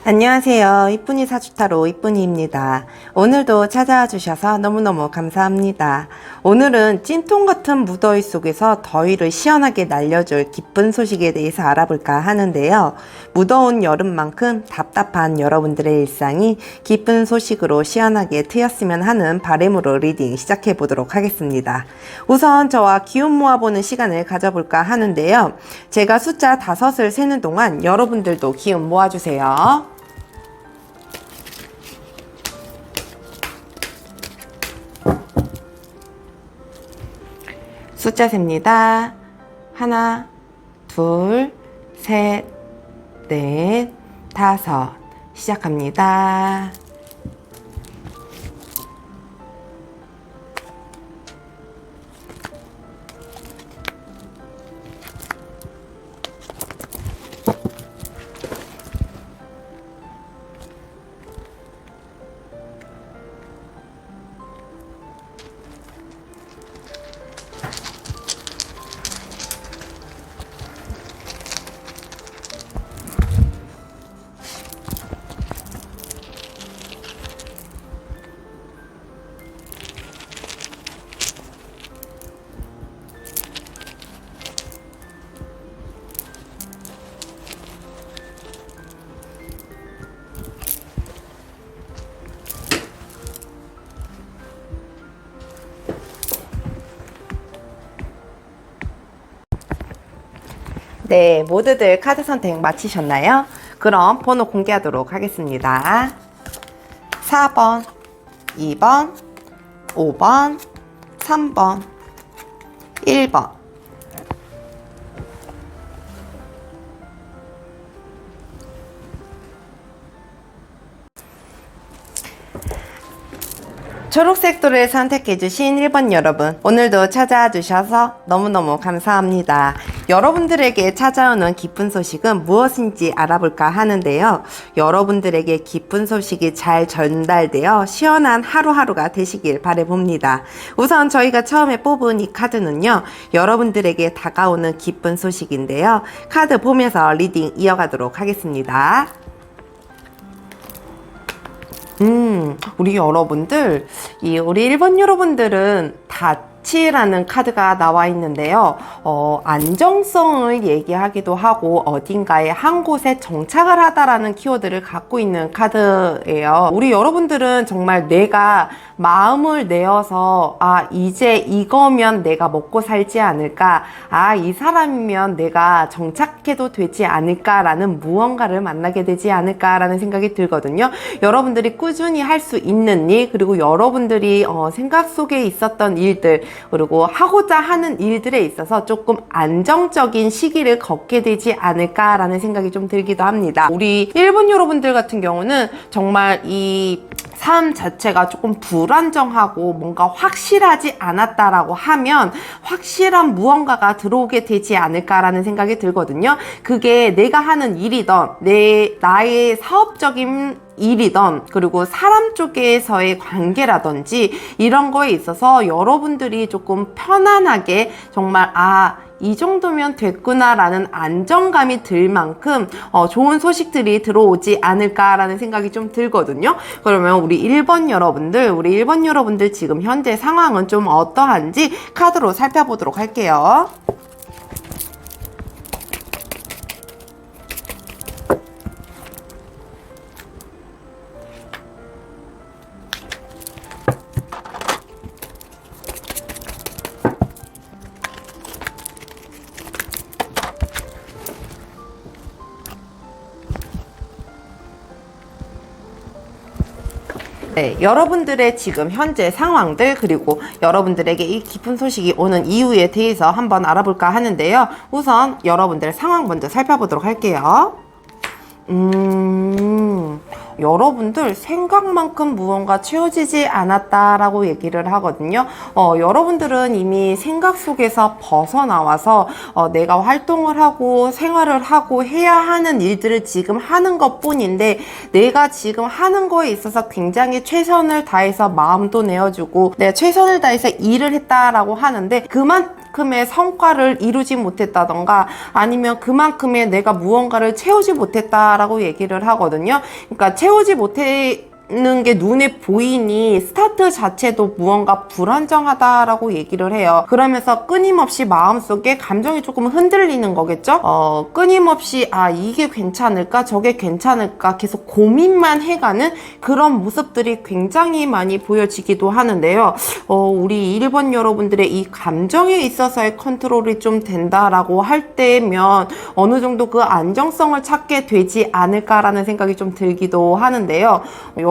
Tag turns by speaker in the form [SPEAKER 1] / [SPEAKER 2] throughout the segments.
[SPEAKER 1] 안녕하세요. 이쁜이 사주타로 이쁜이입니다. 오늘도 찾아와 주셔서 너무너무 감사합니다. 오늘은 찐통 같은 무더위 속에서 더위를 시원하게 날려줄 기쁜 소식에 대해서 알아볼까 하는데요. 무더운 여름만큼 답답한 여러분들의 일상이 기쁜 소식으로 시원하게 트였으면 하는 바람으로 리딩 시작해 보도록 하겠습니다. 우선 저와 기운 모아보는 시간을 가져볼까 하는데요. 제가 숫자 5을 세는 동안 여러분들도 기운 모아주세요. 숫자 셉니다. 하나, 둘, 셋, 넷, 다섯. 시작합니다. 네, 모두들 카드 선택 마치셨나요? 그럼 번호 공개하도록 하겠습니다. 4번, 2번, 5번, 3번, 1번. 초록색 도를 선택해주신 1번 여러분, 오늘도 찾아와 주셔서 너무너무 감사합니다. 여러분들에게 찾아오는 기쁜 소식은 무엇인지 알아볼까 하는데요. 여러분들에게 기쁜 소식이 잘 전달되어 시원한 하루하루가 되시길 바라봅니다. 우선 저희가 처음에 뽑은 이 카드는요, 여러분들에게 다가오는 기쁜 소식인데요. 카드 보면서 리딩 이어가도록 하겠습니다. 우리 여러분들, 우리 1번 여러분들은 다치라는 카드가 나와 있는데요. 안정성을 얘기하기도 하고 어딘가에 한 곳에 정착을 하다라는 키워드를 갖고 있는 카드예요. 우리 여러분들은 정말 내가 마음을 내어서 이제 이거면 내가 먹고 살지 않을까, 이 사람이면 내가 정착해도 되지 않을까라는 무언가를 만나게 되지 않을까라는 생각이 들거든요. 여러분들이 꾸준히 할 수 있는 일, 그리고 여러분들이 생각 속에 있었던 일들, 그리고 하고자 하는 일들에 있어서 조금 안정적인 시기를 걷게 되지 않을까라는 생각이 좀 들기도 합니다. 우리 일본 여러분들 같은 경우는 정말 이 삶 자체가 조금 불안정하고 뭔가 확실하지 않았다라고 하면 확실한 무언가가 들어오게 되지 않을까라는 생각이 들거든요. 그게 내가 하는 일이던 나의 사업적인 일이던, 그리고 사람 쪽에서의 관계라든지 이런 거에 있어서 여러분들이 조금 편안하게 정말 이 정도면 됐구나라는 안정감이 들 만큼 좋은 소식들이 들어오지 않을까라는 생각이 좀 들거든요. 그러면 우리 1번 여러분들 지금 현재 상황은 좀 어떠한지 카드로 살펴보도록 할게요. 네, 여러분들의 지금 현재 상황들, 그리고 여러분들에게 이 기쁜 소식이 오는 이유에 대해서 한번 알아볼까 하는데요. 우선 여러분들 상황 먼저 살펴보도록 할게요. 여러분들 생각만큼 무언가 채워지지 않았다라고 얘기를 하거든요. 여러분들은 이미 생각 속에서 벗어나와서 내가 활동을 하고 생활을 하고 해야 하는 일들을 지금 하는 것 뿐인데, 내가 지금 하는 거에 있어서 굉장히 최선을 다해서 마음도 내어주고 내가 최선을 다해서 일을 했다라고 하는데, 그만큼의 성과를 이루지 못했다던가 아니면 그만큼의 내가 무언가를 채우지 못했다라고 얘기를 하거든요. 그러니까 채우지 못했는 게 눈에 보이니 스타트 자체도 무언가 불안정하다라고 얘기를 해요. 그러면서 끊임없이 마음속에 감정이 조금 흔들리는 거겠죠? 끊임없이 이게 괜찮을까 저게 괜찮을까 계속 고민만 해가는 그런 모습들이 굉장히 많이 보여지기도 하는데요. 우리 1번 여러분들의 이 감정에 있어서의 컨트롤이 좀 된다라고 할 때면 어느 정도 그 안정성을 찾게 되지 않을까라는 생각이 좀 들기도 하는데요.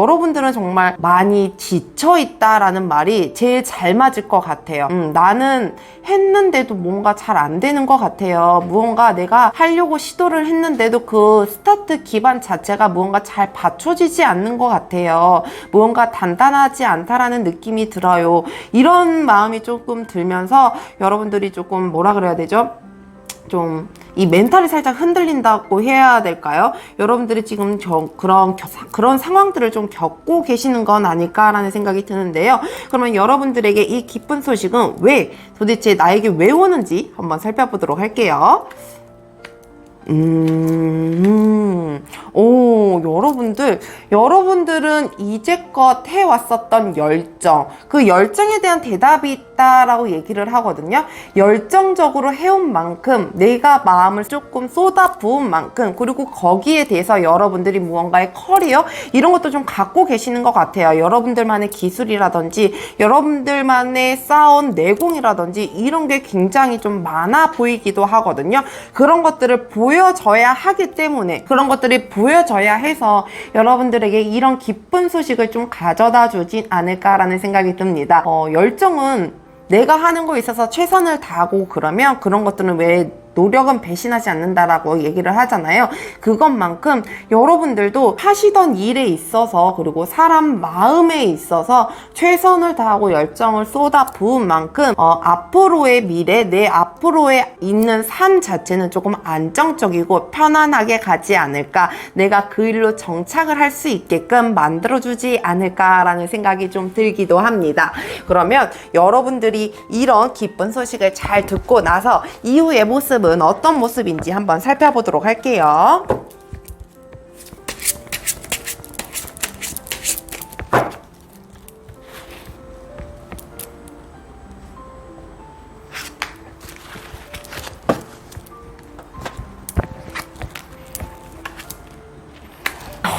[SPEAKER 1] 여러분들은 정말 많이 지쳐있다라는 말이 제일 잘 맞을 것 같아요. 나는 했는데도 뭔가 잘 안 되는 것 같아요. 무언가 내가 하려고 시도를 했는데도 그 스타트 기반 자체가 무언가 잘 받쳐지지 않는 것 같아요. 무언가 단단하지 않다라는 느낌이 들어요. 이런 마음이 조금 들면서 여러분들이 조금 뭐라 그래야 되죠? 좀 이 멘탈이 살짝 흔들린다고 해야 될까요? 여러분들이 지금 그런 상황들을 좀 겪고 계시는 건 아닐까라는 생각이 드는데요. 그러면 여러분들에게 이 기쁜 소식은 도대체 나에게 왜 오는지 한번 살펴보도록 할게요. 여러분들은 이제껏 해왔었던 열정, 그 열정에 대한 대답이 있다라고 얘기를 하거든요. 열정적으로 해온 만큼, 내가 마음을 조금 쏟아부은 만큼, 그리고 거기에 대해서 여러분들이 무언가의 커리어, 이런 것도 좀 갖고 계시는 것 같아요. 여러분들만의 기술이라든지, 여러분들만의 쌓은 내공이라든지, 이런 게 굉장히 좀 많아 보이기도 하거든요. 그런 것들을 보여줘야 하기 때문에, 그런 것들이 보여져야 해서 여러분들에게 이런 기쁜 소식을 좀 가져다 주진 않을까라는 생각이 듭니다. 열정은 내가 하는 거에 있어서 최선을 다하고 그러면 그런 것들은 왜 노력은 배신하지 않는다라고 얘기를 하잖아요. 그것만큼 여러분들도 하시던 일에 있어서 그리고 사람 마음에 있어서 최선을 다하고 열정을 쏟아 부은 만큼 앞으로의 미래, 내 앞으로에 있는 삶 자체는 조금 안정적이고 편안하게 가지 않을까, 내가 그 일로 정착을 할 수 있게끔 만들어주지 않을까라는 생각이 좀 들기도 합니다. 그러면 여러분들이 이런 기쁜 소식을 잘 듣고 나서 이후의 모습은 어떤 모습인지 한번 살펴보도록 할게요.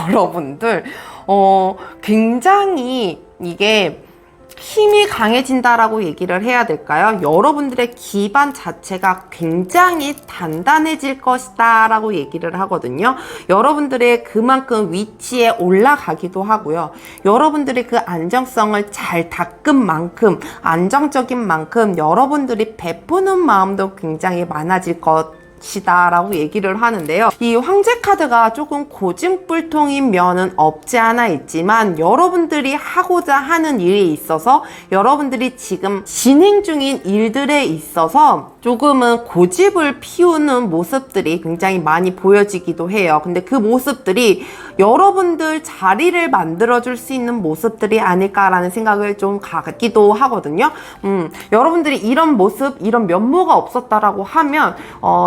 [SPEAKER 1] 여러분들 굉장히 이게 힘이 강해진다라고 얘기를 해야 될까요? 여러분들의 기반 자체가 굉장히 단단해질 것이다 라고 얘기를 하거든요. 여러분들의 그만큼 위치에 올라가기도 하고요. 여러분들이 그 안정성을 잘 닦은 만큼, 안정적인 만큼 여러분들이 베푸는 마음도 굉장히 많아질 것이다라고 얘기를 하는데요. 이 황제 카드가 조금 고집불통인 면은 없지 않아 있지만 여러분들이 하고자 하는 일에 있어서, 여러분들이 지금 진행 중인 일들에 있어서 조금은 고집을 피우는 모습들이 굉장히 많이 보여지기도 해요. 근데 그 모습들이 여러분들 자리를 만들어줄 수 있는 모습들이 아닐까라는 생각을 좀 갖기도 하거든요. 여러분들이 이런 모습, 이런 면모가 없었다라고 하면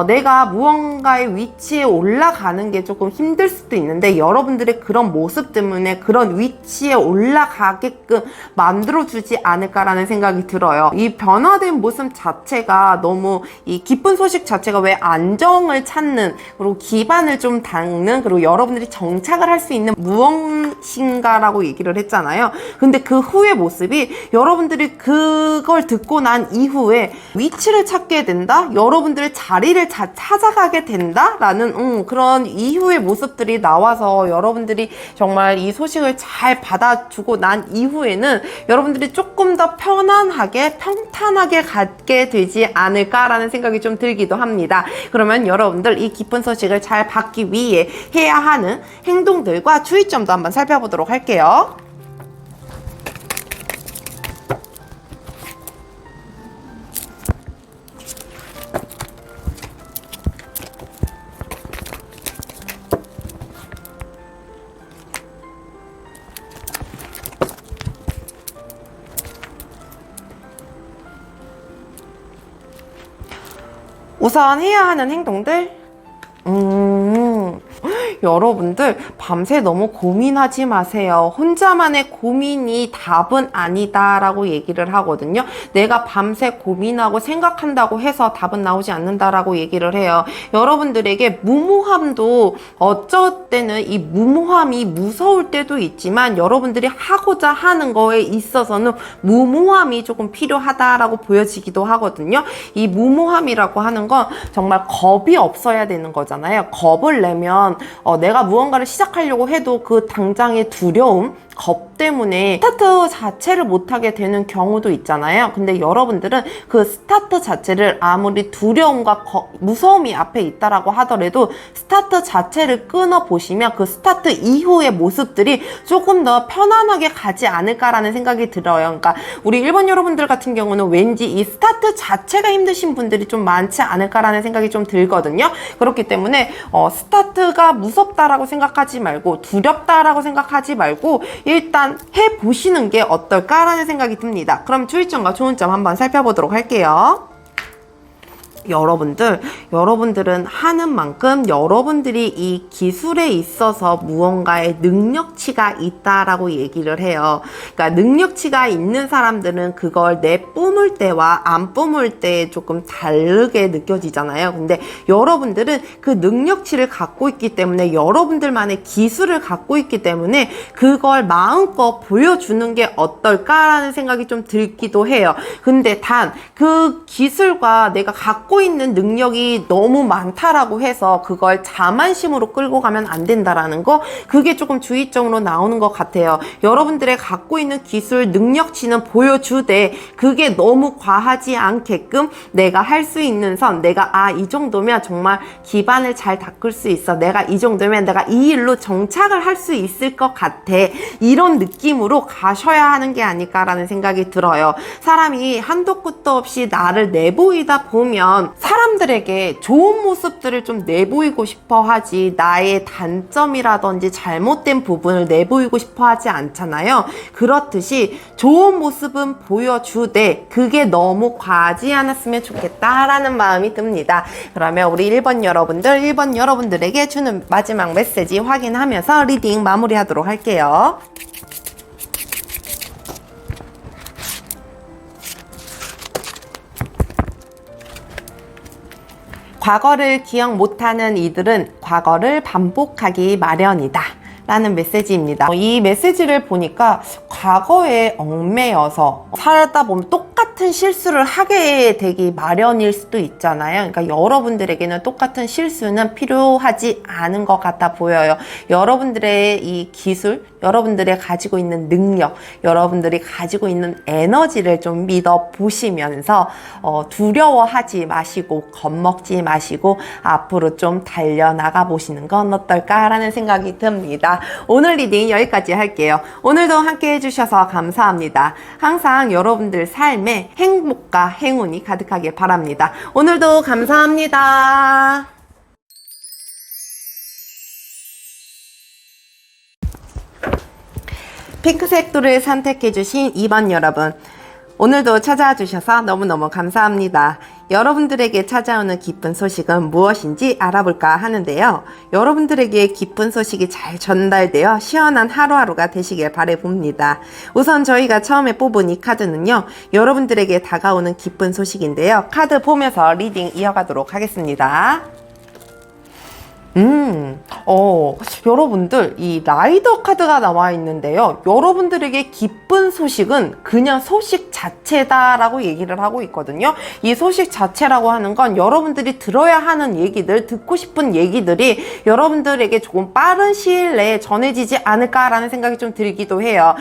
[SPEAKER 1] 내가 무언가의 위치에 올라가는 게 조금 힘들 수도 있는데, 여러분들의 그런 모습 때문에 그런 위치에 올라가게끔 만들어주지 않을까라는 생각이 들어요. 이 변화된 모습 자체가 너무, 이 기쁜 소식 자체가 왜 안정을 찾는, 그리고 기반을 좀 닦는, 그리고 여러분들이 정착을 할 수 있는 무엇인가라고 얘기를 했잖아요. 근데 그 후의 모습이 여러분들이 그걸 듣고 난 이후에 위치를 찾게 된다? 여러분들의 자리를 찾아가게 된다라는 그런 이후의 모습들이 나와서 여러분들이 정말 이 소식을 잘 받아주고 난 이후에는 여러분들이 조금 더 편안하게, 평탄하게 갖게 되지 않을까라는 생각이 좀 들기도 합니다. 그러면 여러분들 이 기쁜 소식을 잘 받기 위해 해야 하는 행동들과 주의점도 한번 살펴보도록 할게요. 우선 해야 하는 행동들, 여러분들 밤새 너무 고민하지 마세요. 혼자만의 고민이 답은 아니다 라고 얘기를 하거든요. 내가 밤새 고민하고 생각한다고 해서 답은 나오지 않는다라고 얘기를 해요. 여러분들에게 무모함도 어쩔 때는 이 무모함이 무서울 때도 있지만 여러분들이 하고자 하는 거에 있어서는 무모함이 조금 필요하다라고 보여지기도 하거든요. 이 무모함이라고 하는 건 정말 겁이 없어야 되는 거잖아요. 겁을 내면 내가 무언가를 시작하려고 해도 그 당장의 두려움, 겁 때문에 스타트 자체를 못하게 되는 경우도 있잖아요. 근데 여러분들은 그 스타트 자체를 아무리 두려움과 무서움이 앞에 있다라고 하더라도 스타트 자체를 끊어보시면 그 스타트 이후의 모습들이 조금 더 편안하게 가지 않을까라는 생각이 들어요. 그러니까 우리 1번 여러분들 같은 경우는 왠지 이 스타트 자체가 힘드신 분들이 좀 많지 않을까라는 생각이 좀 들거든요. 그렇기 때문에 스타트가 무섭다라고 생각하지 말고 두렵다라고 생각하지 말고 일단 해보시는 게 어떨까라는 생각이 듭니다. 그럼 주의점과 좋은 점 한번 살펴보도록 할게요. 여러분들은 하는 만큼 여러분들이 이 기술에 있어서 무언가의 능력치가 있다라고 얘기를 해요. 그러니까 능력치가 있는 사람들은 그걸 내뿜을 때와 안 뿜을 때 조금 다르게 느껴지잖아요. 근데 여러분들은 그 능력치를 갖고 있기 때문에 여러분들만의 기술을 갖고 있기 때문에 그걸 마음껏 보여주는 게 어떨까라는 생각이 좀 들기도 해요. 근데 단 그 기술과 내가 갖고 있는 능력이 너무 많다라고 해서 그걸 자만심으로 끌고 가면 안 된다라는 거, 그게 조금 주의점으로 나오는 것 같아요. 여러분들의 갖고 있는 기술, 능력치는 보여주되 그게 너무 과하지 않게끔 내가 할 수 있는 선, 내가 이 정도면 정말 기반을 잘 닦을 수 있어, 내가 이 정도면 내가 이 일로 정착을 할 수 있을 것 같아, 이런 느낌으로 가셔야 하는 게 아닐까라는 생각이 들어요. 사람이 한도 끝도 없이 나를 내보이다 보면 사람들에게 좋은 모습들을 좀 내보이고 싶어 하지 나의 단점이라든지 잘못된 부분을 내보이고 싶어 하지 않잖아요. 그렇듯이 좋은 모습은 보여주되 그게 너무 과하지 않았으면 좋겠다라는 마음이 듭니다. 그러면 우리 1번 여러분들에게 주는 마지막 메시지 확인하면서 리딩 마무리하도록 할게요. 과거를 기억 못하는 이들은 과거를 반복하기 마련이다 라는 메시지입니다. 이 메시지를 보니까 과거에 얽매여서 살다 보면 똑같은 실수를 하게 되기 마련일 수도 있잖아요. 그러니까 여러분들에게는 똑같은 실수는 필요하지 않은 것 같아 보여요. 여러분들의 이 기술, 여러분들이 가지고 있는 능력, 여러분들이 가지고 있는 에너지를 좀 믿어보시면서 두려워하지 마시고 겁먹지 마시고 앞으로 좀 달려나가 보시는 건 어떨까라는 생각이 듭니다. 오늘 리딩 여기까지 할게요. 오늘도 함께 해주셔서 감사합니다. 항상 여러분들 삶에 행복과 행운이 가득하길 바랍니다. 오늘도 감사합니다. 핑크색 돌을 선택해주신 2번 여러분, 오늘도 찾아와 주셔서 너무너무 감사합니다. 여러분들에게 찾아오는 기쁜 소식은 무엇인지 알아볼까 하는데요. 여러분들에게 기쁜 소식이 잘 전달되어 시원한 하루하루가 되시길 바라봅니다. 우선 저희가 처음에 뽑은 이 카드는요, 여러분들에게 다가오는 기쁜 소식인데요. 카드 보면서 리딩 이어가도록 하겠습니다. 여러분들 이 라이더 카드가 나와 있는데요. 여러분들에게 기쁜 소식은 그냥 소식 자체다라고 얘기를 하고 있거든요. 이 소식 자체라고 하는 건 여러분들이 들어야 하는 얘기들, 듣고 싶은 얘기들이 여러분들에게 조금 빠른 시일 내에 전해지지 않을까라는 생각이 좀 들기도 해요.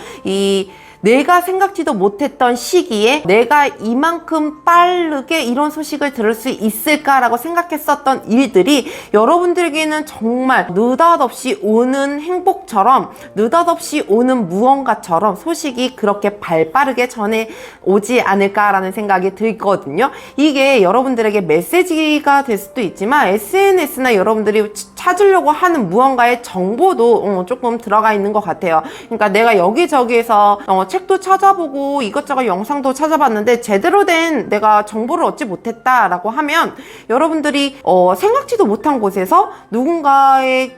[SPEAKER 1] 내가 생각지도 못했던 시기에 내가 이만큼 빠르게 이런 소식을 들을 수 있을까라고 생각했었던 일들이 여러분들에게는 정말 느닷없이 오는 행복처럼, 느닷없이 오는 무언가처럼 소식이 그렇게 발빠르게 전해 오지 않을까라는 생각이 들거든요. 이게 여러분들에게 메시지가 될 수도 있지만 SNS나 여러분들이 찾으려고 하는 무언가의 정보도 조금 들어가 있는 것 같아요. 그러니까 내가 여기저기에서 책도 찾아보고 이것저것 영상도 찾아봤는데 제대로 된 내가 정보를 얻지 못했다라고 하면 여러분들이 생각지도 못한 곳에서 누군가의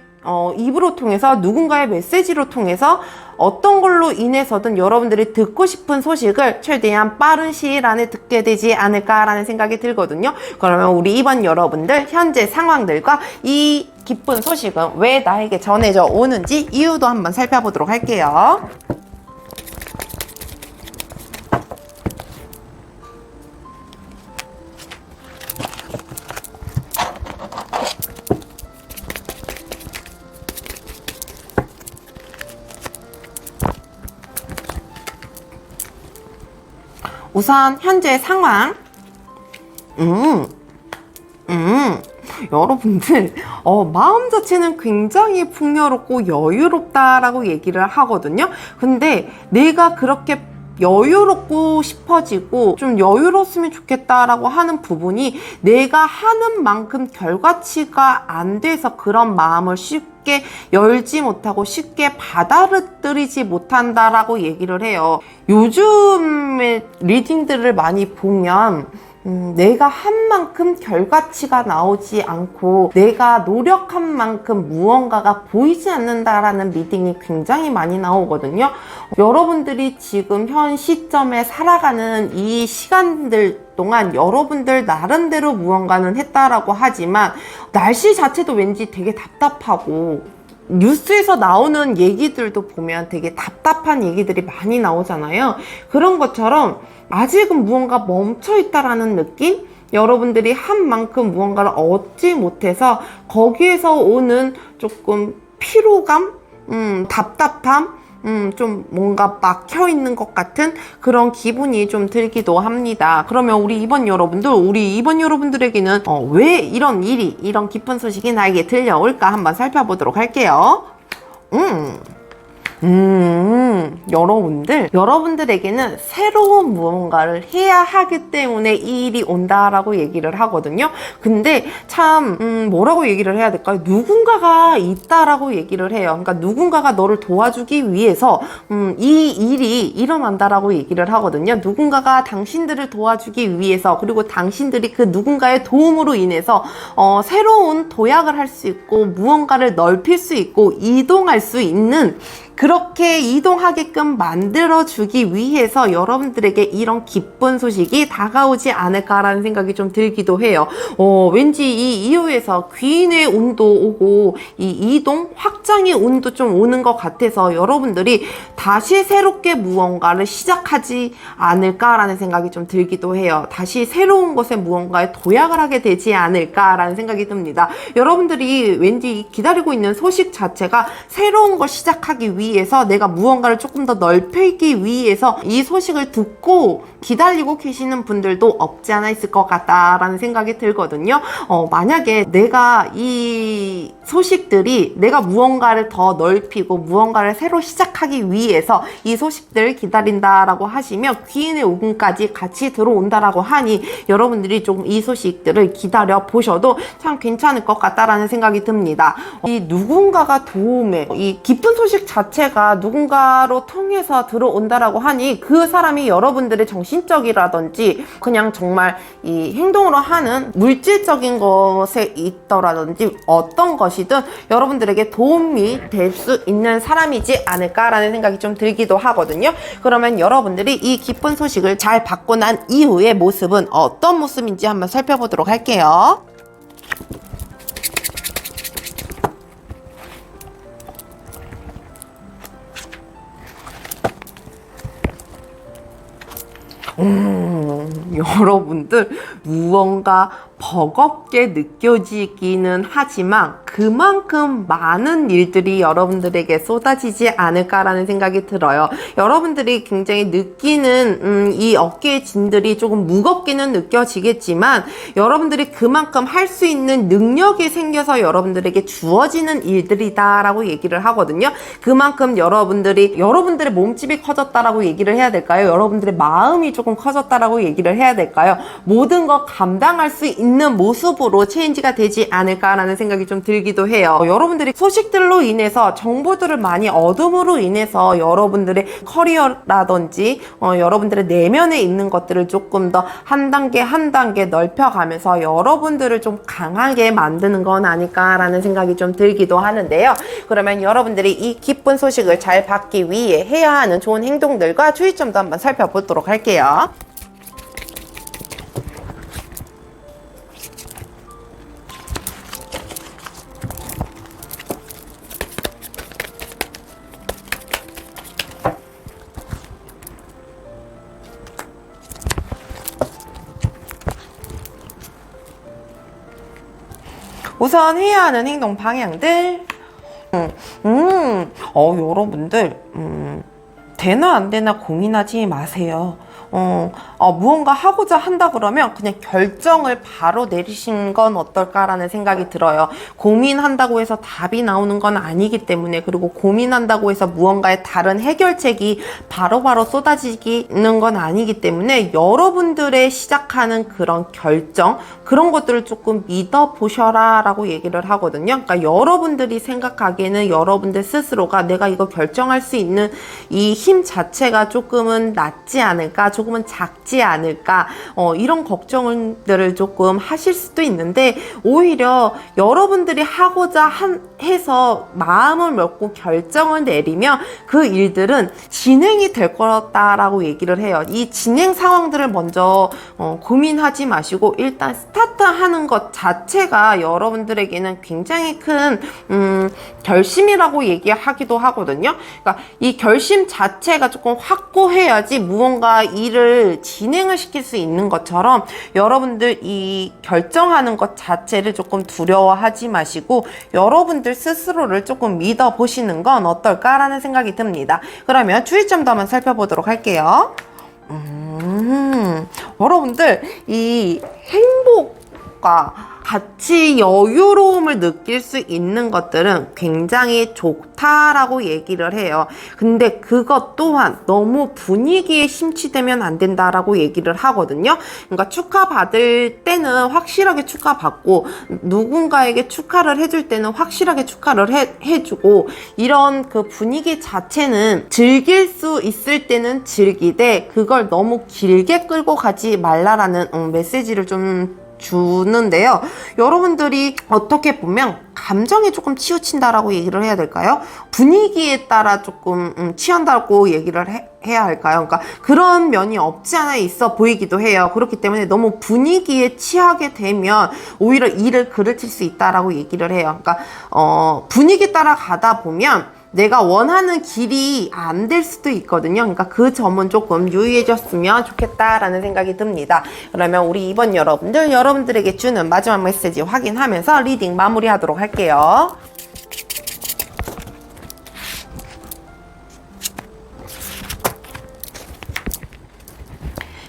[SPEAKER 1] 입으로 통해서 누군가의 메시지로 통해서 어떤 걸로 인해서든 여러분들이 듣고 싶은 소식을 최대한 빠른 시일 안에 듣게 되지 않을까라는 생각이 들거든요. 그러면 우리 이번 여러분들 현재 상황들과 이 기쁜 소식은 왜 나에게 전해져 오는지 이유도 한번 살펴보도록 할게요. 우선 현재 상황. 여러분들 마음 자체는 굉장히 풍요롭고 여유롭다라고 얘기를 하거든요. 근데 내가 그렇게 여유롭고 싶어지고 좀 여유로웠으면 좋겠다라고 하는 부분이 내가 하는 만큼 결과치가 안 돼서 그런 마음을 쉽게 열지 못하고 쉽게 받아들이지 못한다라고 얘기를 해요. 요즘에 리딩들을 많이 보면 내가 한 만큼 결과치가 나오지 않고 내가 노력한 만큼 무언가가 보이지 않는다라는 리딩이 굉장히 많이 나오거든요. 여러분들이 지금 현 시점에 살아가는 이 시간들 동안 여러분들 나름대로 무언가는 했다라고 하지만 날씨 자체도 왠지 되게 답답하고 뉴스에서 나오는 얘기들도 보면 되게 답답한 얘기들이 많이 나오잖아요. 그런 것처럼 아직은 무언가 멈춰있다라는 느낌? 여러분들이 한 만큼 무언가를 얻지 못해서 거기에서 오는 조금 피로감? 답답함? 좀 뭔가 막혀있는 것 같은 그런 기분이 좀 들기도 합니다. 그러면 우리 이번 여러분들에게는 왜 이런 일이, 이런 기쁜 소식이 나에게 들려올까 한번 살펴보도록 할게요. 여러분들에게는 새로운 무언가를 해야 하기 때문에 이 일이 온다라고 얘기를 하거든요. 근데 참 뭐라고 얘기를 해야 될까요? 누군가가 있다라고 얘기를 해요. 그러니까 누군가가 너를 도와주기 위해서 이 일이 일어난다라고 얘기를 하거든요. 누군가가 당신들을 도와주기 위해서, 그리고 당신들이 그 누군가의 도움으로 인해서 새로운 도약을 할 수 있고 무언가를 넓힐 수 있고 이동할 수 있는, 그렇게 이동하게끔 만들어주기 위해서 여러분들에게 이런 기쁜 소식이 다가오지 않을까라는 생각이 좀 들기도 해요. 왠지 이 이후에서 귀인의 운도 오고 이 이동, 확장의 운도 좀 오는 것 같아서 여러분들이 다시 새롭게 무언가를 시작하지 않을까라는 생각이 좀 들기도 해요. 다시 새로운 곳에 무언가에 도약을 하게 되지 않을까라는 생각이 듭니다. 여러분들이 왠지 기다리고 있는 소식 자체가 새로운 걸 시작하기 위해서, 내가 무언가를 조금 더 넓히기 위해서 이 소식을 듣고 기다리고 계시는 분들도 없지 않아 있을 것 같다라는 생각이 들거든요. 만약에 내가 이 소식들이 내가 무언가를 더 넓히고 무언가를 새로 시작하기 위해서 이 소식들을 기다린다라고 하시면 귀인의 오금까지 같이 들어온다라고 하니 여러분들이 조금 이 소식들을 기다려 보셔도 참 괜찮을 것 같다라는 생각이 듭니다. 이 누군가가 도움에, 이 기쁜 소식 자체가 누군가로 통해서 들어온다라고 하니 그 사람이 여러분들의 정신적이라든지 그냥 정말 이 행동으로 하는 물질적인 것에 있더라든지 어떤 것이든 여러분들에게 도움이 될 수 있는 사람이지 않을까라는 생각이 좀 들기도 하거든요. 그러면 여러분들이 이 기쁜 소식을 잘 받고 난 이후의 모습은 어떤 모습인지 한번 살펴보도록 할게요. 여러분들 무언가 버겁게 느껴지기는 하지만 그만큼 많은 일들이 여러분들에게 쏟아지지 않을까라는 생각이 들어요. 여러분들이 굉장히 느끼는 이 어깨의 짐들이 조금 무겁게는 느껴지겠지만 여러분들이 그만큼 할 수 있는 능력이 생겨서 여러분들에게 주어지는 일들이다라고 얘기를 하거든요. 그만큼 여러분들의 몸집이 커졌다라고 얘기를 해야 될까요? 여러분들의 마음이 조금 커졌다라고 얘기를 해야 될까요? 모든 거 감당할 수 있는 모습으로 체인지가 되지 않을까라는 생각이 좀 들기도 해요. 여러분들이 소식들로 인해서 정보들을 많이 얻음으로 인해서 여러분들의 커리어라든지 여러분들의 내면에 있는 것들을 조금 더 한 단계 넓혀가면서 여러분들을 좀 강하게 만드는 건 아닐까라는 생각이 좀 들기도 하는데요. 그러면 여러분들이 이 기쁜 소식을 잘 받기 위해 해야 하는 좋은 행동들과 주의점도 한번 살펴보도록 할게요. 우선 해야 하는 행동 방향들. 여러분들, 되나 안 되나 고민하지 마세요. 무언가 하고자 한다 그러면 그냥 결정을 바로 내리신 건 어떨까라는 생각이 들어요. 고민한다고 해서 답이 나오는 건 아니기 때문에, 그리고 고민한다고 해서 무언가의 다른 해결책이 바로바로 쏟아지는 건 아니기 때문에 여러분들의 시작하는 그런 결정, 그런 것들을 조금 믿어보셔라 라고 얘기를 하거든요. 그러니까 여러분들이 생각하기에는 여러분들 스스로가 내가 이거 결정할 수 있는 이 힘 자체가 조금은 낮지 않을까, 조금은 작지 않을까, 이런 걱정들을 조금 하실 수도 있는데, 오히려 여러분들이 하고자 해서 마음을 먹고 결정을 내리면 그 일들은 진행이 될 거다라고 얘기를 해요. 이 진행 상황들을 먼저 고민하지 마시고 일단 스타트하는 것 자체가 여러분들에게는 굉장히 큰 결심이라고 얘기하기도 하거든요. 그러니까 이 결심 자체가 조금 확고해야지 무언가 일을 진행을 시킬 수 있는 것처럼, 여러분들 이 결정하는 것 자체를 조금 두려워하지 마시고 여러분들 스스로를 조금 믿어보시는 건 어떨까라는 생각이 듭니다. 그러면 주의점도 한번 살펴보도록 할게요. 여러분들 이 행복과 같이 여유로움을 느낄 수 있는 것들은 굉장히 좋다라고 얘기를 해요. 근데 그것 또한 너무 분위기에 심취되면 안 된다라고 얘기를 하거든요. 그러니까 축하받을 때는 확실하게 축하받고, 누군가에게 축하를 해줄 때는 확실하게 축하를 해주고, 이런 그 분위기 자체는 즐길 수 있을 때는 즐기되 그걸 너무 길게 끌고 가지 말라라는 메시지를 좀 주는데요. 여러분들이 어떻게 보면 감정에 조금 치우친다라고 얘기를 해야 될까요? 분위기에 따라 조금 취한다고 얘기를 해야 할까요? 그러니까 그런 면이 없지 않아 있어 보이기도 해요. 그렇기 때문에 너무 분위기에 취하게 되면 오히려 일을 그르칠 수 있다라고 얘기를 해요. 그러니까 분위기 따라 가다 보면 내가 원하는 길이 안 될 수도 있거든요. 그러니까 그 점은 조금 유의해줬으면 좋겠다라는 생각이 듭니다. 그러면 우리 이번 여러분들에게 주는 마지막 메시지 확인하면서 리딩 마무리하도록 할게요.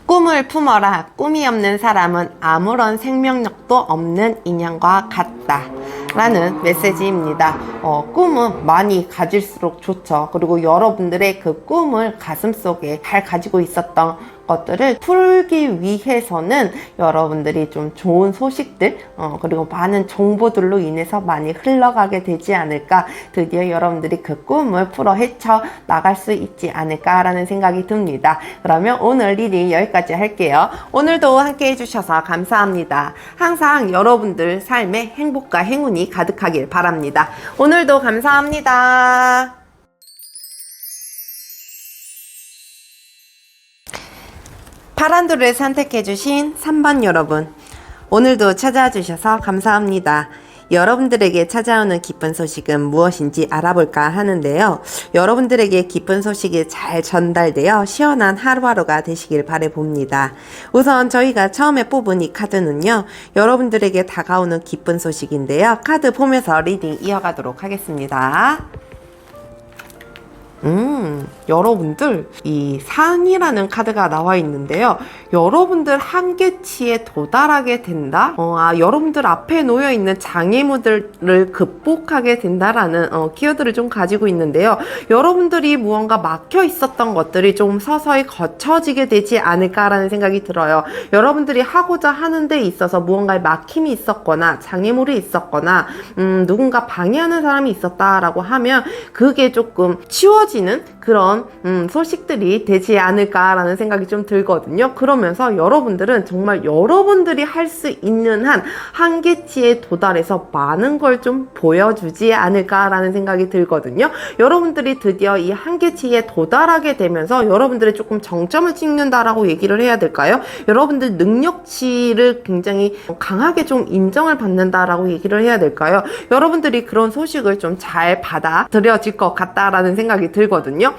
[SPEAKER 1] 꿈을 품어라. 꿈이 없는 사람은 아무런 생명력도 없는 인형과 같다 라는 메시지입니다. 꿈은 많이 가질수록 좋죠. 그리고 여러분들의 그 꿈을 가슴속에 잘 가지고 있었던 것들을 풀기 위해서는 여러분들이 좀 좋은 소식들, 그리고 많은 정보들로 인해서 많이 흘러가게 되지 않을까, 드디어 여러분들이 그 꿈을 풀어 헤쳐 나갈 수 있지 않을까라는 생각이 듭니다. 그러면 오늘 리딩 여기까지 할게요. 오늘도 함께 해주셔서 감사합니다. 항상 여러분들 삶에 행복과 행운이 가득하길 바랍니다. 오늘도 감사합니다. 파란도를 선택해주신 3번 여러분, 오늘도 찾아와 주셔서 감사합니다. 여러분들에게 찾아오는 기쁜 소식은 무엇인지 알아볼까 하는데요. 여러분들에게 기쁜 소식이 잘 전달되어 시원한 하루하루가 되시길 바라봅니다. 우선 저희가 처음에 뽑은 이 카드는요, 여러분들에게 다가오는 기쁜 소식인데요. 카드 보면서 리딩 이어가도록 하겠습니다. 여러분들 이 산이라는 카드가 나와 있는데요. 여러분들 한계치에 도달하게 된다? 여러분들 앞에 놓여 있는 장애물들을 극복하게 된다라는 키워드를 좀 가지고 있는데요. 여러분들이 무언가 막혀 있었던 것들이 좀 서서히 거쳐지게 되지 않을까라는 생각이 들어요. 여러분들이 하고자 하는 데 있어서 무언가에 막힘이 있었거나 장애물이 있었거나 누군가 방해하는 사람이 있었다라고 하면 그게 조금 치워지는 그런 소식들이 되지 않을까라는 생각이 좀 들거든요. 그러면서 여러분들은 정말 여러분들이 할 수 있는 한 한계치에 도달해서 많은 걸 좀 보여주지 않을까라는 생각이 들거든요. 여러분들이 드디어 이 한계치에 도달하게 되면서 여러분들의 조금 정점을 찍는다라고 얘기를 해야 될까요? 여러분들 능력치를 굉장히 강하게 좀 인정을 받는다라고 얘기를 해야 될까요? 여러분들이 그런 소식을 좀 잘 받아들여질 것 같다라는 생각이 들거든요.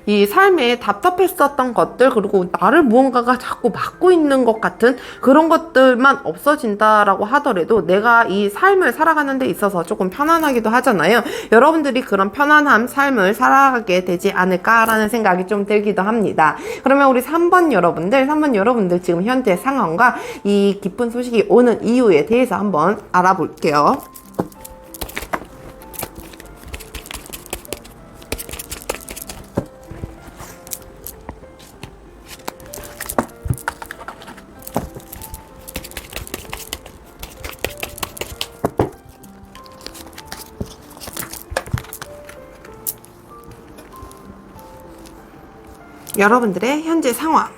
[SPEAKER 1] 이 삶에 답답했었던 것들, 그리고 나를 무언가가 자꾸 막고 있는 것 같은 그런 것들만 없어진다라고 하더라도 내가 이 삶을 살아가는 데 있어서 조금 편안하기도 하잖아요. 여러분들이 그런 편안한 삶을 살아가게 되지 않을까라는 생각이 좀 들기도 합니다. 그러면 우리 3번 여러분들 지금 현재 상황과 이 기쁜 소식이 오는 이유에 대해서 한번 알아볼게요. 여러분들의 현재 상황.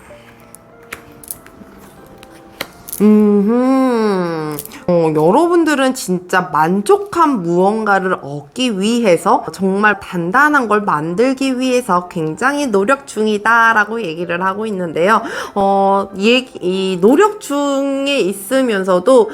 [SPEAKER 1] 여러분들은 진짜 만족한 무언가를 얻기 위해서 정말 단단한 걸 만들기 위해서 굉장히 노력 중이다라고 얘기를 하고 있는데요. 이 노력 중에 있으면서도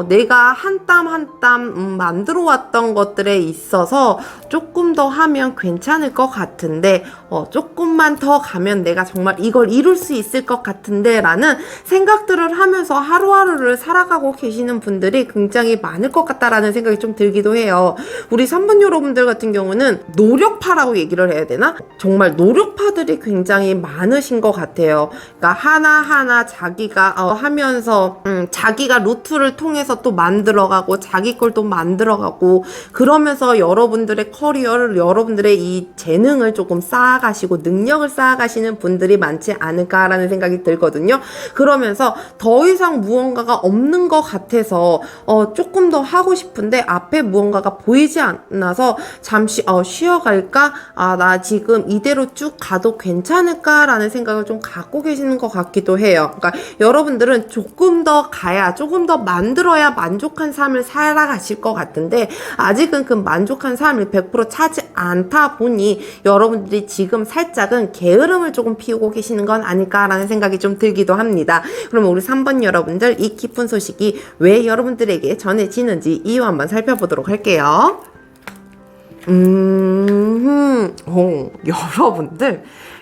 [SPEAKER 1] 내가 한 땀 한 땀 만들어 왔던 것들에 있어서 조금 더 하면 괜찮을 것 같은데 조금만 더 가면 내가 정말 이걸 이룰 수 있을 것 같은데 라는 생각들을 하면서 하루하루를 살아가고 계시는 분들이 굉장히 많을 것 같다라는 생각이 좀 들기도 해요. 우리 3번 여러분들 같은 경우는 노력파라고 얘기를 해야 되나? 정말 노력파들이 굉장히 많으신 것 같아요. 그러니까 하나하나 자기가 하면서 자기가 루트를 통해서 또 만들어가고 자기 걸 또 만들어가고 그러면서 여러분들의 커리어를 여러분들의 이 재능을 조금 쌓아가시고 능력을 쌓아가시는 분들이 많지 않을까라는 생각이 들거든요. 그러면서 더 이상 무언가가 없는 것 같아서 조금 더 하고 싶은데 앞에 무언가가 보이지 않아서 잠시 쉬어갈까? 나 지금 이대로 쭉 가도 괜찮을까라는 생각을 좀 갖고 계시는 것 같기도 해요. 그러니까 여러분들은 조금 더 가야, 조금 더 만들어야 만족한 삶을 살아가실 것 같은데 아직은 그 만족한 삶을 100% 차지 않다 보니 여러분들이 지금 살짝은 게으름을 조금 피우고 계시는 건 아닐까라는 생각이 좀 들기도 합니다. 그러면 우리 3번 여러분들, 이 기쁜 소식이 왜 여러분들에게 전해지는지 이유 한번 살펴보도록 할게요.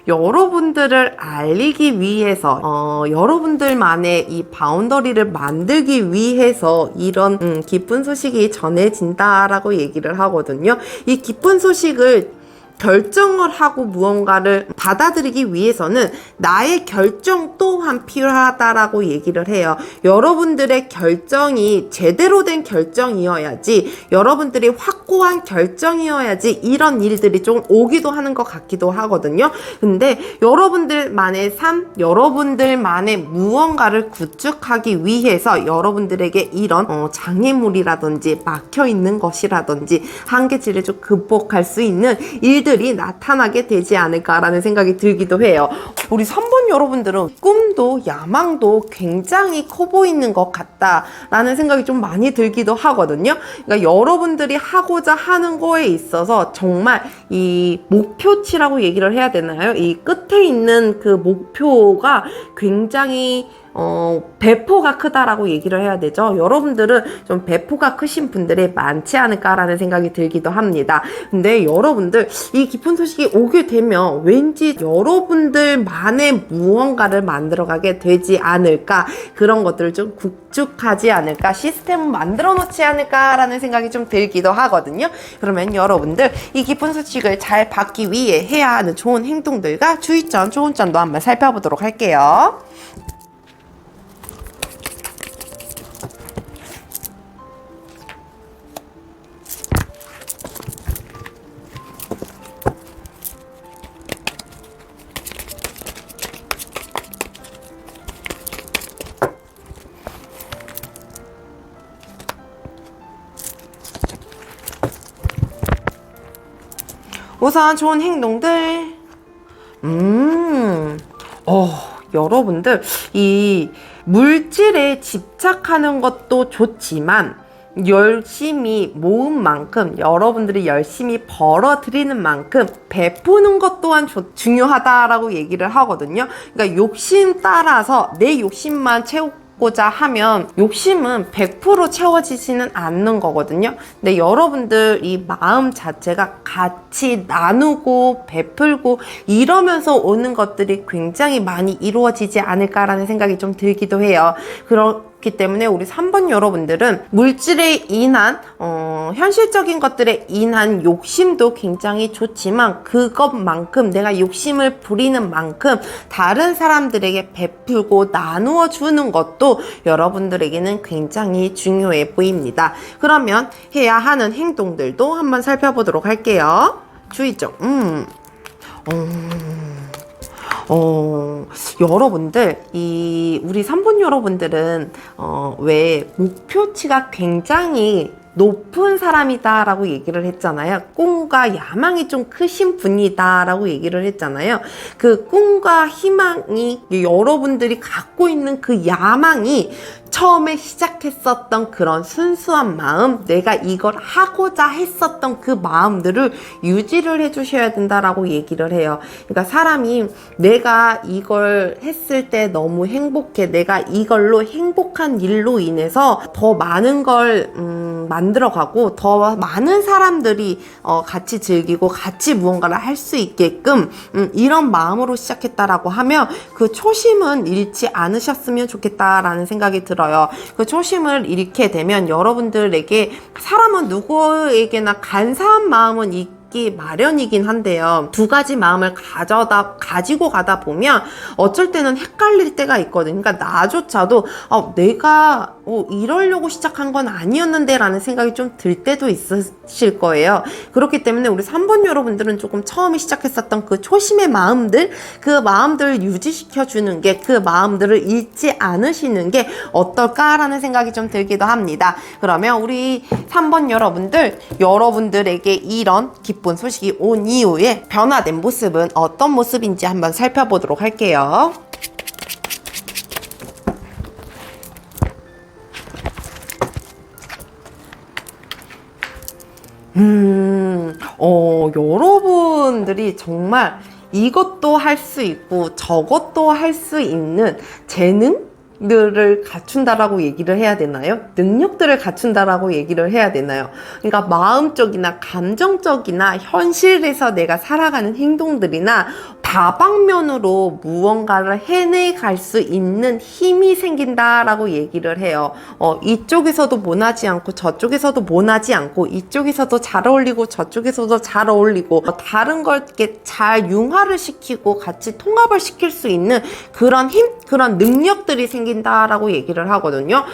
[SPEAKER 1] 여러분들을 알리기 위해서 여러분들만의 이 바운더리를 만들기 위해서 이런 기쁜 소식이 전해진다라고 얘기를 하거든요. 이 기쁜 소식을 결정을 하고 무언가를 받아들이기 위해서는 나의 결정 또한 필요하다라고 얘기를 해요. 여러분들의 결정이 제대로 된 결정이어야지, 여러분들이 확고한 결정이어야지 이런 일들이 좀 오기도 하는 것 같기도 하거든요. 근데 여러분들만의 삶, 여러분들만의 무언가를 구축하기 위해서 여러분들에게 이런 장애물이라든지 막혀있는 것이라든지 한계치를 좀 극복할 수 있는 일들이 나타나게 되지 않을까라는 생각이 들기도 해요. 우리 3번 여러분들은 꿈도 야망도 굉장히 커 보이는 것 같다라는 생각이 좀 많이 들기도 하거든요. 그러니까 여러분들이 하고자 하는 거에 있어서 정말 이 목표치라고 얘기를 해야 되나요? 이 끝에 있는 그 목표가 굉장히 배포가 크다라고 얘기를 해야 되죠. 여러분들은 좀 배포가 크신 분들이 많지 않을까라는 생각이 들기도 합니다. 근데 여러분들 이 기쁜 소식이 오게 되면 왠지 여러분들만의 무언가를 만들어가게 되지 않을까, 그런 것들을 좀 구축하지 않을까, 시스템을 만들어 놓지 않을까라는 생각이 좀 들기도 하거든요. 그러면 여러분들 이 기쁜 소식을 잘 받기 위해 해야 하는 좋은 행동들과 주의점, 좋은 점도 한번 살펴보도록 할게요. 우선 좋은 행동들, 여러분들 이 물질에 집착하는 것도 좋지만 열심히 모은 만큼, 여러분들이 열심히 벌어들이는 만큼 베푸는 것 또한 중요하다라고 얘기를 하거든요. 그러니까 욕심 따라서 내 욕심만 채우고자 하면 욕심은 100% 채워지지는 않는 거거든요. 근데 여러분들 이 마음 자체가 같이 나누고 베풀고 이러면서 오는 것들이 굉장히 많이 이루어지지 않을까라는 생각이 좀 들기도 해요. 그렇기 때문에 우리 3번 여러분들은 물질에 인한 현실적인 것들에 인한 욕심도 굉장히 좋지만 그것만큼, 내가 욕심을 부리는 만큼 다른 사람들에게 베풀고 나누어 주는 것도 여러분들에게는 굉장히 중요해 보입니다. 그러면 해야 하는 행동들도 한번 살펴보도록 할게요. 주의점. 여러분들, 우리 3번 여러분들은, 왜 목표치가 굉장히 높은 사람이다 라고 얘기를 했잖아요. 꿈과 야망이 좀 크신 분이다 라고 얘기를 했잖아요. 그 꿈과 희망이, 여러분들이 갖고 있는 그 야망이 처음에 시작했었던 그런 순수한 마음, 내가 이걸 하고자 했었던 그 마음들을 유지를 해주셔야 된다라고 얘기를 해요. 그러니까 사람이 내가 이걸 했을 때 너무 행복해, 내가 이걸로 행복한 일로 인해서 더 많은 걸 만들어가고 더 많은 사람들이 같이 즐기고 같이 무언가를 할 수 있게끔 이런 마음으로 시작했다라고 하면 그 초심은 잃지 않으셨으면 좋겠다라는 생각이 들어요. 그 초심을 잃게 되면 여러분들에게, 사람은 누구에게나 간사한 마음은 있기 마련이긴 한데요. 두 가지 마음을 가지고 가다 보면 어쩔 때는 헷갈릴 때가 있거든요. 그러니까 나조차도 내가 이러려고 시작한 건 아니었는데 라는 생각이 좀 들 때도 있으실 거예요. 그렇기 때문에 우리 3번 여러분들은 조금 처음에 시작했었던 그 초심의 마음들, 그 마음들을 유지시켜 주는 게, 그 마음들을 잃지 않으시는 게 어떨까라는 생각이 좀 들기도 합니다. 그러면 우리 3번 여러분들, 여러분들에게 이런 기쁜 소식이 온 이후에 변화된 모습은 어떤 모습인지 한번 살펴보도록 할게요. 여러분들이 정말 이것도 할 수 있고 저것도 할 수 있는 재능들을 갖춘다라고 얘기를 해야 되나요? 능력들을 갖춘다라고 얘기를 해야 되나요? 그러니까 마음적이나 감정적이나 현실에서 내가 살아가는 행동들이나 다방면으로 무언가를 해내갈 수 있는 힘이 생긴다라고 얘기를 해요. 이쪽에서도 모나지 않고 저쪽에서도 모나지 않고, 이쪽에서도 잘 어울리고 저쪽에서도 잘 어울리고, 다른 걸 이렇게 잘 융화를 시키고 같이 통합을 시킬 수 있는 그런 힘, 그런 능력들이 생긴다라고 얘기를 하거든요.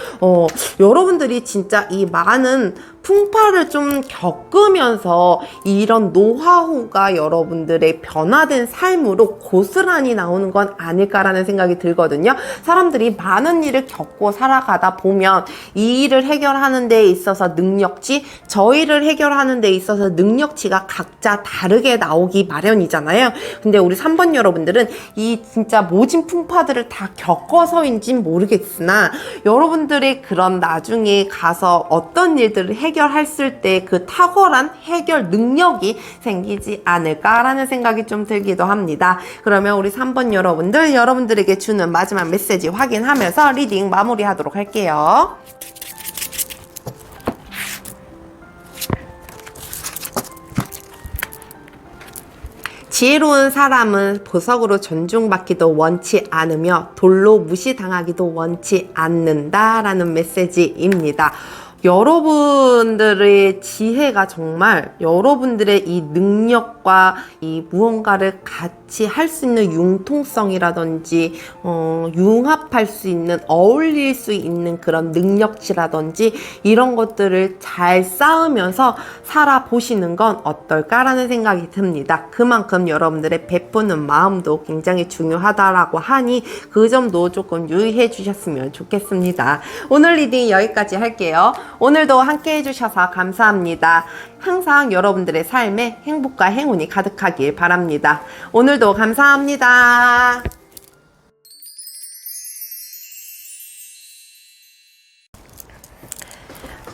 [SPEAKER 1] 여러분들이 진짜 이 많은 풍파를 좀 겪으면서 이런 노하우가 여러분들의 변화된 삶으로 고스란히 나오는 건 아닐까라는 생각이 들거든요. 사람들이 많은 일을 겪고 살아가다 보면 이 일을 해결하는 데 있어서 능력치, 저 일을 해결하는 데 있어서 능력치가 각자 다르게 나오기 마련이잖아요. 근데 우리 3번 여러분들은 이 진짜 모진 풍파들을 다 겪어서인진 모르겠으나 여러분들의 그런 나중에 가서 어떤 일들을 해결했을 때 그 탁월한 해결 능력이 생기지 않을까라는 생각이 좀 들기도 합니다. 그러면 우리 3번 여러분들, 여러분들에게 주는 마지막 메시지 확인하면서 리딩 마무리하도록 할게요. 지혜로운 사람은 보석으로 존중받기도 원치 않으며 돌로 무시당하기도 원치 않는다라는 메시지입니다. 여러분들의 지혜가 정말 여러분들의 이 능력과 이 무언가를 같이 할 수 있는 융통성이라든지 융합할 수 있는, 어울릴 수 있는 그런 능력치라든지 이런 것들을 잘 쌓으면서 살아보시는 건 어떨까라는 생각이 듭니다. 그만큼 여러분들의 베푸는 마음도 굉장히 중요하다라고 하니 그 점도 조금 유의해 주셨으면 좋겠습니다. 오늘 리딩 여기까지 할게요. 오늘도 함께 해주셔서 감사합니다. 항상 여러분들의 삶에 행복과 행운이 가득하길 바랍니다. 오늘도 감사합니다.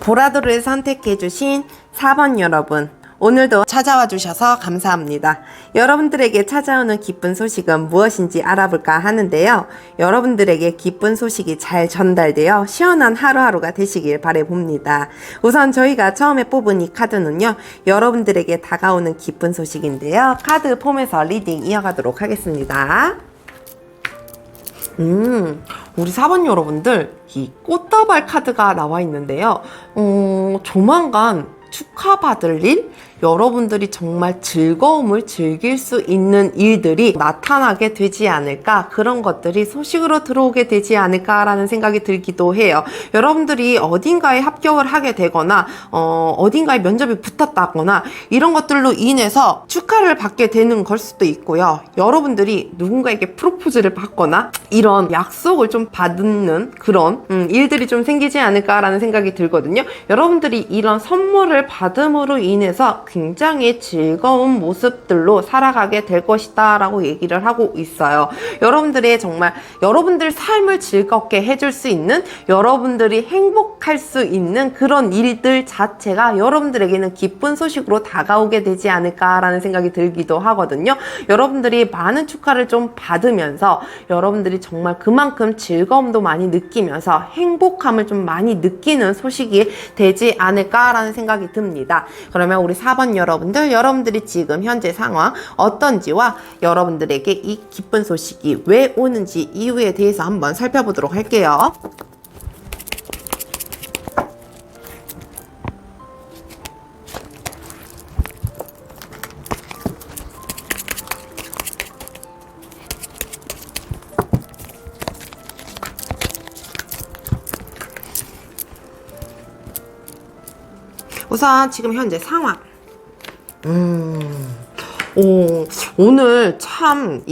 [SPEAKER 1] 보라도를 선택해주신 4번 여러분, 오늘도 찾아와 주셔서 감사합니다. 여러분들에게 찾아오는 기쁜 소식은 무엇인지 알아볼까 하는데요. 여러분들에게 기쁜 소식이 잘 전달되어 시원한 하루하루가 되시길 바라봅니다. 우선 저희가 처음에 뽑은 이 카드는요, 여러분들에게 다가오는 기쁜 소식인데요. 카드 폼에서 리딩 이어가도록 하겠습니다. 우리 4번 여러분들, 이 꽃다발 카드가 나와 있는데요. 조만간 축하받을 일, 여러분들이 정말 즐거움을 즐길 수 있는 일들이 나타나게 되지 않을까, 그런 것들이 소식으로 들어오게 되지 않을까라는 생각이 들기도 해요. 여러분들이 어딘가에 합격을 하게 되거나 어딘가에 면접이 붙었다거나 이런 것들로 인해서 축하를 받게 되는 걸 수도 있고요. 여러분들이 누군가에게 프로포즈를 받거나 이런 약속을 좀 받는 그런 일들이 좀 생기지 않을까라는 생각이 들거든요. 여러분들이 이런 선물을 받음으로 인해서 굉장히 즐거운 모습들로 살아가게 될 것이다 라고 얘기를 하고 있어요. 여러분들의 정말 여러분들 삶을 즐겁게 해줄 수 있는, 여러분들이 행복할 수 있는 그런 일들 자체가 여러분들에게는 기쁜 소식으로 다가오게 되지 않을까라는 생각이 들기도 하거든요. 여러분들이 많은 축하를 좀 받으면서 여러분들이 정말 그만큼 즐거움도 많이 느끼면서 행복함을 좀 많이 느끼는 소식이 되지 않을까라는 생각이 듭니다. 그러면 우리 4번 여러분들, 여러분들이 지금 현재 상황 어떤지와 여러분들에게 이 기쁜 소식이 왜 오는지 이유에 대해서 한번 살펴보도록 할게요. 우선 지금 현재 상황. 오늘 참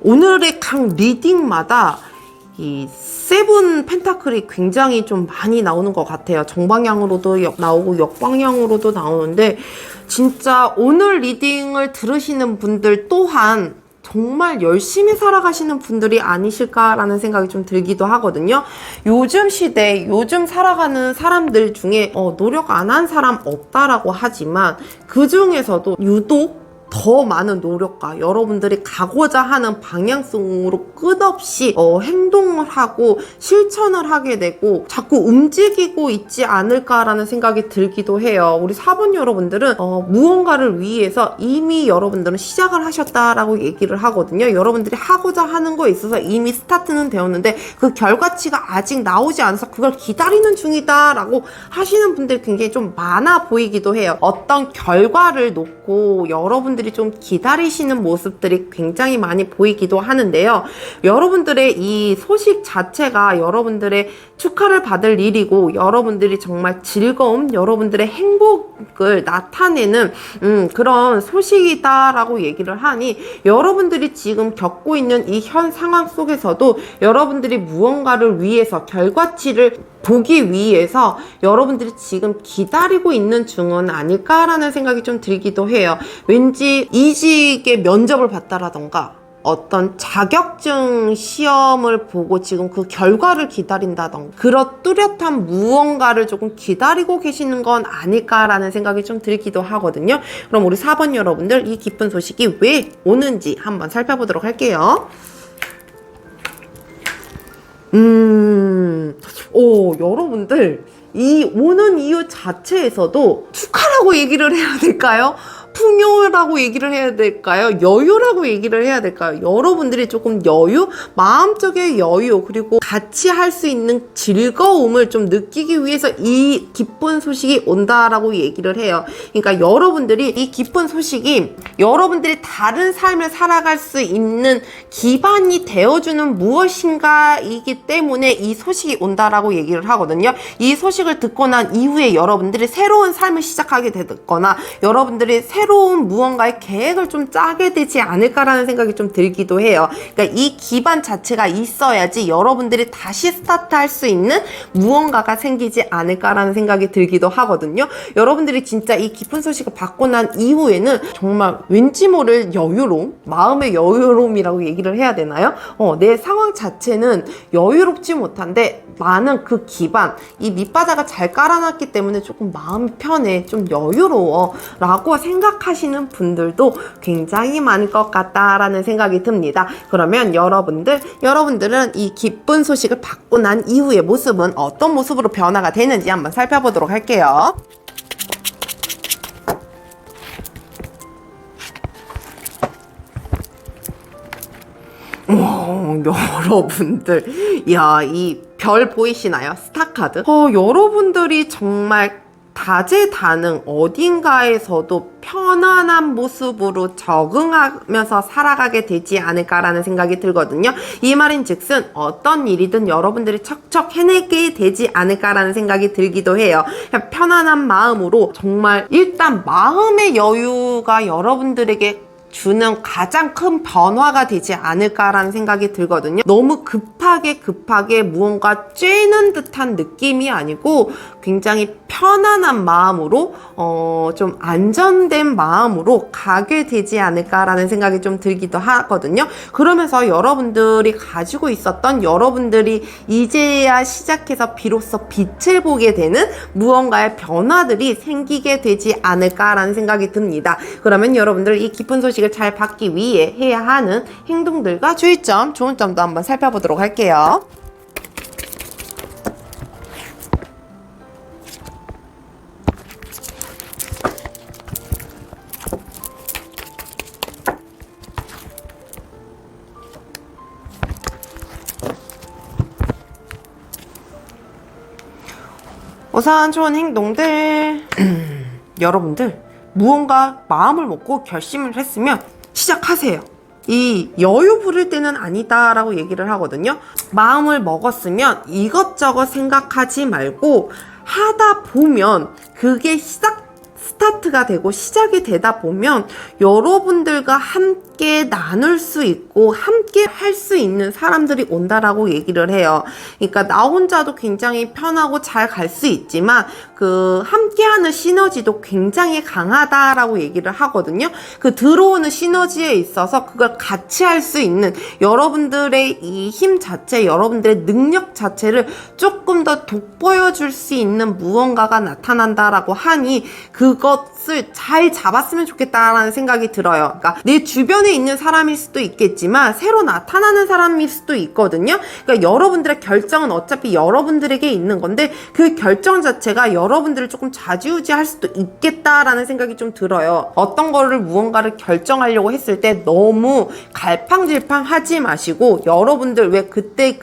[SPEAKER 1] 오늘의 각 리딩마다 이 세븐 펜타클이 굉장히 좀 많이 나오는 것 같아요. 정방향으로도 나오고 역방향으로도 나오는데, 진짜 오늘 리딩을 들으시는 분들 또한 정말 열심히 살아가시는 분들이 아니실까라는 생각이 좀 들기도 하거든요. 요즘 시대, 요즘 살아가는 사람들 중에 노력 안 한 사람 없다라고 하지만 그 중에서도 유독 더 많은 노력과 여러분들이 가고자 하는 방향성으로 끝없이 행동을 하고 실천을 하게 되고 자꾸 움직이고 있지 않을까라는 생각이 들기도 해요. 우리 4번 여러분들은 무언가를 위해서 이미 여러분들은 시작을 하셨다라고 얘기를 하거든요. 여러분들이 하고자 하는 거에 있어서 이미 스타트는 되었는데 그 결과치가 아직 나오지 않아서 그걸 기다리는 중이다라고 하시는 분들이 굉장히 좀 많아 보이기도 해요. 어떤 결과를 놓고 여러분들이 좀 기다리시는 모습들이 굉장히 많이 보이기도 하는데요. 여러분들의 이 소식 자체가 여러분들의 축하를 받을 일이고 여러분들이 정말 즐거움, 여러분들의 행복을 나타내는 그런 소식이다라고 얘기를 하니, 여러분들이 지금 겪고 있는 이 현 상황 속에서도 여러분들이 무언가를 위해서 결과치를 보기 위해서 여러분들이 지금 기다리고 있는 중은 아닐까라는 생각이 좀 들기도 해요. 왠지 이직의 면접을 봤다라던가 어떤 자격증 시험을 보고 지금 그 결과를 기다린다던가 그런 뚜렷한 무언가를 조금 기다리고 계시는 건 아닐까라는 생각이 좀 들기도 하거든요. 그럼 우리 4번 여러분들, 이 기쁜 소식이 왜 오는지 한번 살펴보도록 할게요. 여러분들, 이 오는 이유 자체에서도 축하라고 얘기를 해야 될까요? 풍요라고 얘기를 해야 될까요? 여유라고 얘기를 해야 될까요? 여러분들이 조금 여유, 마음적인 여유, 그리고 같이 할 수 있는 즐거움을 좀 느끼기 위해서 이 기쁜 소식이 온다라고 얘기를 해요. 그러니까 여러분들이 이 기쁜 소식이 여러분들이 다른 삶을 살아갈 수 있는 기반이 되어주는 무엇인가이기 때문에 이 소식이 온다라고 얘기를 하거든요. 이 소식을 듣고 난 이후에 여러분들이 새로운 삶을 시작하게 되거나 여러분들이 새로운 무언가의 계획을 좀 짜게 되지 않을까라는 생각이 좀 들기도 해요. 그러니까 이 기반 자체가 있어야지 여러분들이 다시 스타트할 수 있는 무언가가 생기지 않을까라는 생각이 들기도 하거든요. 여러분들이 진짜 이 기쁜 소식을 받고 난 이후에는 정말 왠지 모를 여유로움, 마음의 여유로움이라고 얘기를 해야 되나요? 내 상황 자체는 여유롭지 못한데 많은 그 기반, 이 밑바닥을 잘 깔아놨기 때문에 조금 마음이 편해, 좀 여유로워 라고 생각하시는 분들도 굉장히 많을 것 같다라는 생각이 듭니다. 그러면 여러분들은 이 기쁜 소식을 받고 난 이후의 모습은 어떤 모습으로 변화가 되는지 한번 살펴보도록 할게요. 여러분들, 이 별 보이시나요? 스타카드. 여러분들이 정말 다재다능 어딘가에서도 편안한 모습으로 적응하면서 살아가게 되지 않을까라는 생각이 들거든요. 이 말인즉슨 어떤 일이든 여러분들이 척척 해내게 되지 않을까라는 생각이 들기도 해요. 그냥 편안한 마음으로 정말 일단 마음의 여유가 여러분들에게 주는 가장 큰 변화가 되지 않을까라는 생각이 들거든요. 너무 급하게 무언가 쬐는 듯한 느낌이 아니고 굉장히 편안한 마음으로 좀 안전된 마음으로 가게 되지 않을까라는 생각이 좀 들기도 하거든요. 그러면서 여러분들이 가지고 있었던 여러분들이 이제야 시작해서 비로소 빛을 보게 되는 무언가의 변화들이 생기게 되지 않을까라는 생각이 듭니다. 그러면 여러분들 이 기쁜 소식을 잘 받기 위해 해야 하는 행동들과 주의점, 좋은 점도 한번 살펴보도록 할게요. 우선 좋은 행동들 여러분들 무언가 마음을 먹고 결심을 했으면 시작하세요. 이 여유 부릴 때는 아니다 라고 얘기를 하거든요. 마음을 먹었으면 이것저것 생각하지 말고 하다 보면 그게 스타트가 되고 시작이 되다 보면 여러분들과 함께 나눌 수 있고 함께 할 수 있는 사람들이 온다라고 얘기를 해요. 그러니까 나 혼자도 굉장히 편하고 잘 갈 수 있지만 그 함께하는 시너지도 굉장히 강하다라고 얘기를 하거든요. 그 들어오는 시너지에 있어서 그걸 같이 할 수 있는 여러분들의 이 힘 자체, 여러분들의 능력 자체를 조금 더 돋보여줄 수 있는 무언가가 나타난다라고 하니 그것을 잘 잡았으면 좋겠다라는 생각이 들어요. 그러니까 내 주변에 있는 사람일 수도 있겠지만 새로 나타나는 사람일 수도 있거든요. 그러니까 여러분들의 결정은 어차피 여러분들에게 있는 건데 그 결정 자체가 여러분들을 조금 좌지우지할 수도 있겠다라는 생각이 좀 들어요. 어떤 거를 무언가를 결정하려고 했을 때 너무 갈팡질팡 하지 마시고 여러분들 왜 그때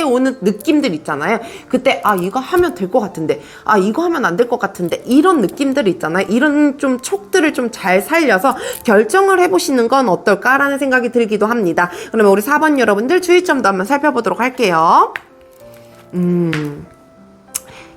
[SPEAKER 1] 오는 느낌들 있잖아요. 그때 이거 하면 될 것 같은데 이거 하면 안 될 것 같은데 이런 느낌들 있잖아요. 이런 좀 촉들을 좀 잘 살려서 결정을 해보시는 건 어떨까라는 생각이 들기도 합니다. 그러면 우리 4번 여러분들 주의점도 한번 살펴보도록 할게요.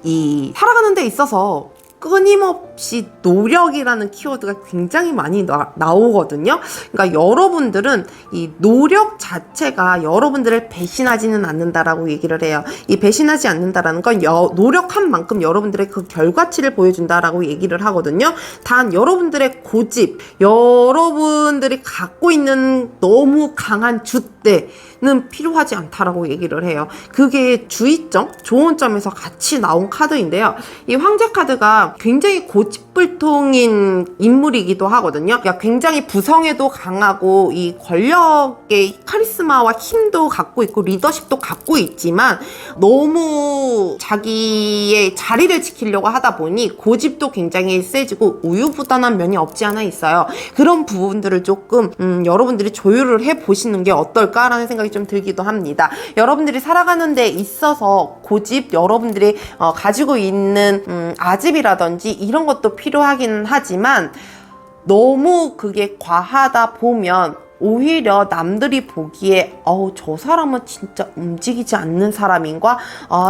[SPEAKER 1] 이 살아가는 데 있어서 끊임없이 노력이라는 키워드가 굉장히 많이 나오거든요. 그러니까 여러분들은 이 노력 자체가 여러분들을 배신하지는 않는다라고 얘기를 해요. 이 배신하지 않는다라는 건 노력한 만큼 여러분들의 그 결과치를 보여준다라고 얘기를 하거든요. 단 여러분들의 고집, 여러분들이 갖고 있는 너무 강한 줏대, 필요하지 않다라고 얘기를 해요. 그게 주의점, 좋은 점에서 같이 나온 카드인데요. 이 황제 카드가 굉장히 고집불통인 인물이기도 하거든요. 그러니까 굉장히 부성에도 강하고 이 권력의 카리스마와 힘도 갖고 있고 리더십도 갖고 있지만 너무 자기의 자리를 지키려고 하다 보니 고집도 굉장히 세지고 우유부단한 면이 없지 않아 있어요. 그런 부분들을 조금 여러분들이 조율을 해보시는 게 어떨까라는 생각이 좀 들기도 합니다. 여러분들이 살아가는 데 있어서 고집, 여러분들이 가지고 있는 아집이라든지 이런 것도 필요하긴 하지만 너무 그게 과하다 보면 오히려 남들이 보기에 저 사람은 진짜 움직이지 않는 사람인가?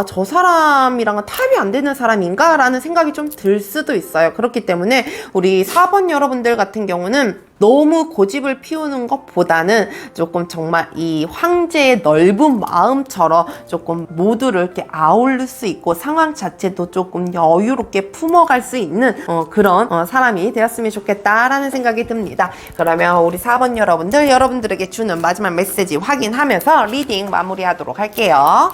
[SPEAKER 1] 저 사람이랑은 타협이 안 되는 사람인가? 라는 생각이 좀 들 수도 있어요. 그렇기 때문에 우리 4번 여러분들 같은 경우는 너무 고집을 피우는 것보다는 조금 정말 이 황제의 넓은 마음처럼 조금 모두를 이렇게 아우를 수 있고 상황 자체도 조금 여유롭게 품어갈 수 있는 그런 사람이 되었으면 좋겠다라는 생각이 듭니다. 그러면 우리 4번 여러분들에게 주는 마지막 메시지 확인하면서 리딩 마무리하도록 할게요.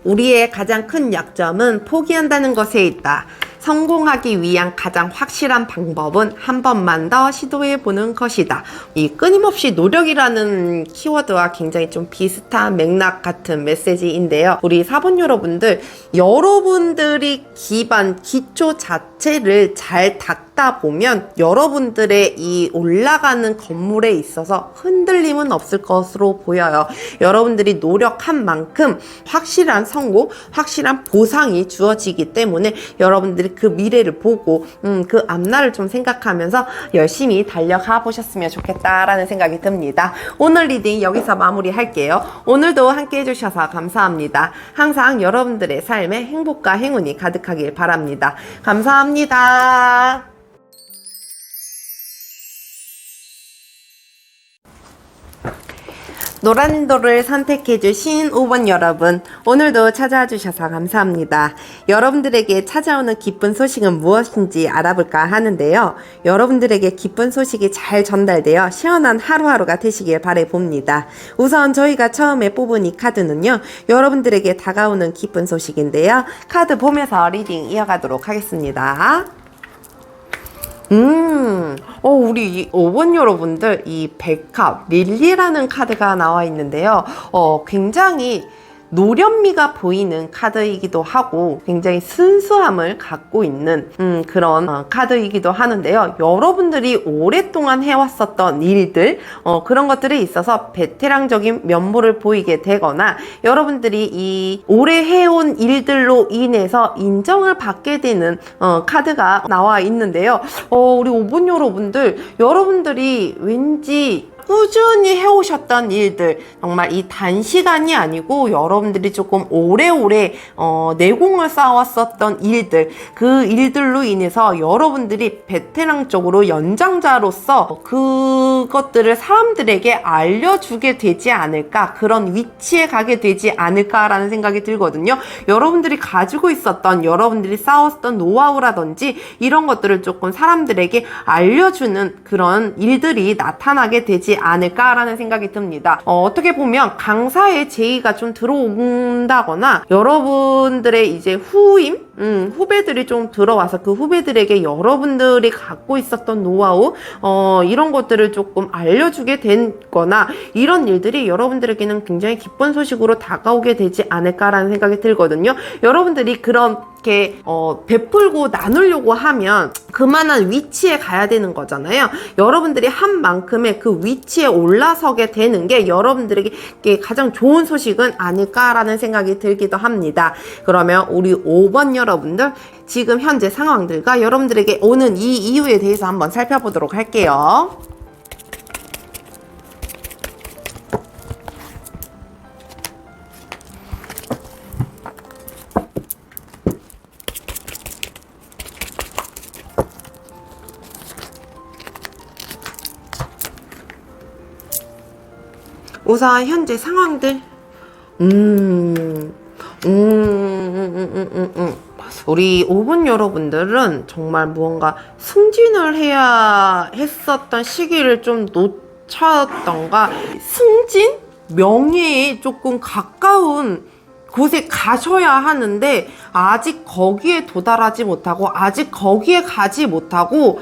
[SPEAKER 1] 우리의 가장 큰 약점은 포기한다는 것에 있다. 성공하기 위한 가장 확실한 방법은 한 번만 더 시도해보는 것이다. 이 끊임없이 노력이라는 키워드와 굉장히 좀 비슷한 맥락 같은 메시지인데요. 우리 4번 여러분들이 기초 자체를 잘 닦다 보면 여러분들의 이 올라가는 건물에 있어서 흔들림은 없을 것으로 보여요. 여러분들이 노력한 만큼 확실한 성공, 확실한 보상이 주어지기 때문에 여러분들이 그 미래를 보고 그 앞날을 좀 생각하면서 열심히 달려가 보셨으면 좋겠다라는 생각이 듭니다. 오늘 리딩 여기서 마무리할게요. 오늘도 함께 해주셔서 감사합니다. 항상 여러분들의 삶에 행복과 행운이 가득하길 바랍니다. 감사합니다. 노란도를 선택해주신 5번 여러분, 오늘도 찾아와 주셔서 감사합니다. 여러분들에게 찾아오는 기쁜 소식은 무엇인지 알아볼까 하는데요. 여러분들에게 기쁜 소식이 잘 전달되어 시원한 하루하루가 되시길 바라봅니다. 우선 저희가 처음에 뽑은 이 카드는요, 여러분들에게 다가오는 기쁜 소식인데요. 카드 보면서 리딩 이어가도록 하겠습니다. 우리 5번 여러분들 이 백합 릴리라는 카드가 나와 있는데요. 굉장히 노련미가 보이는 카드이기도 하고 굉장히 순수함을 갖고 있는 그런 카드이기도 하는데요. 여러분들이 오랫동안 해왔었던 일들 그런 것들에 있어서 베테랑적인 면모를 보이게 되거나 여러분들이 이 오래 해온 일들로 인해서 인정을 받게 되는 카드가 나와 있는데요. 우리 5번 여러분들이 왠지 꾸준히 해오셨던 일들, 정말 이 단시간이 아니고 여러분들이 조금 오래오래 내공을 쌓아왔었던 일들, 그 일들로 인해서 여러분들이 베테랑적으로 연장자로서 그것들을 사람들에게 알려주게 되지 않을까, 그런 위치에 가게 되지 않을까라는 생각이 들거든요. 여러분들이 가지고 있었던, 여러분들이 쌓았던 노하우라든지 이런 것들을 조금 사람들에게 알려주는 그런 일들이 나타나게 되지 않을까라는 생각이 듭니다. 어떻게 보면 강사의 제의가 좀 들어온다거나 여러분들의 이제 후배들이 좀 들어와서 그 후배들에게 여러분들이 갖고 있었던 노하우 이런 것들을 조금 알려주게 되거나 이런 일들이 여러분들에게는 굉장히 기쁜 소식으로 다가오게 되지 않을까라는 생각이 들거든요. 여러분들이 그렇게 베풀고 나누려고 하면 그만한 위치에 가야 되는 거잖아요. 여러분들이 한 만큼의 그 위치에 올라서게 되는 게 여러분들에게 가장 좋은 소식은 아닐까라는 생각이 들기도 합니다. 그러면 우리 5번 여러분들, 지금 현재 상황들과 여러분들에게 오는 이 이유에 대해서 한번 살펴보도록 할게요. 우선 현재 상황들 우리 5번 여러분들은 정말 무언가 승진을 해야 했었던 시기를 좀 놓쳤던가, 승진? 명예에 조금 가까운 곳에 가셔야 하는데 아직 거기에 도달하지 못하고, 아직 거기에 가지 못하고,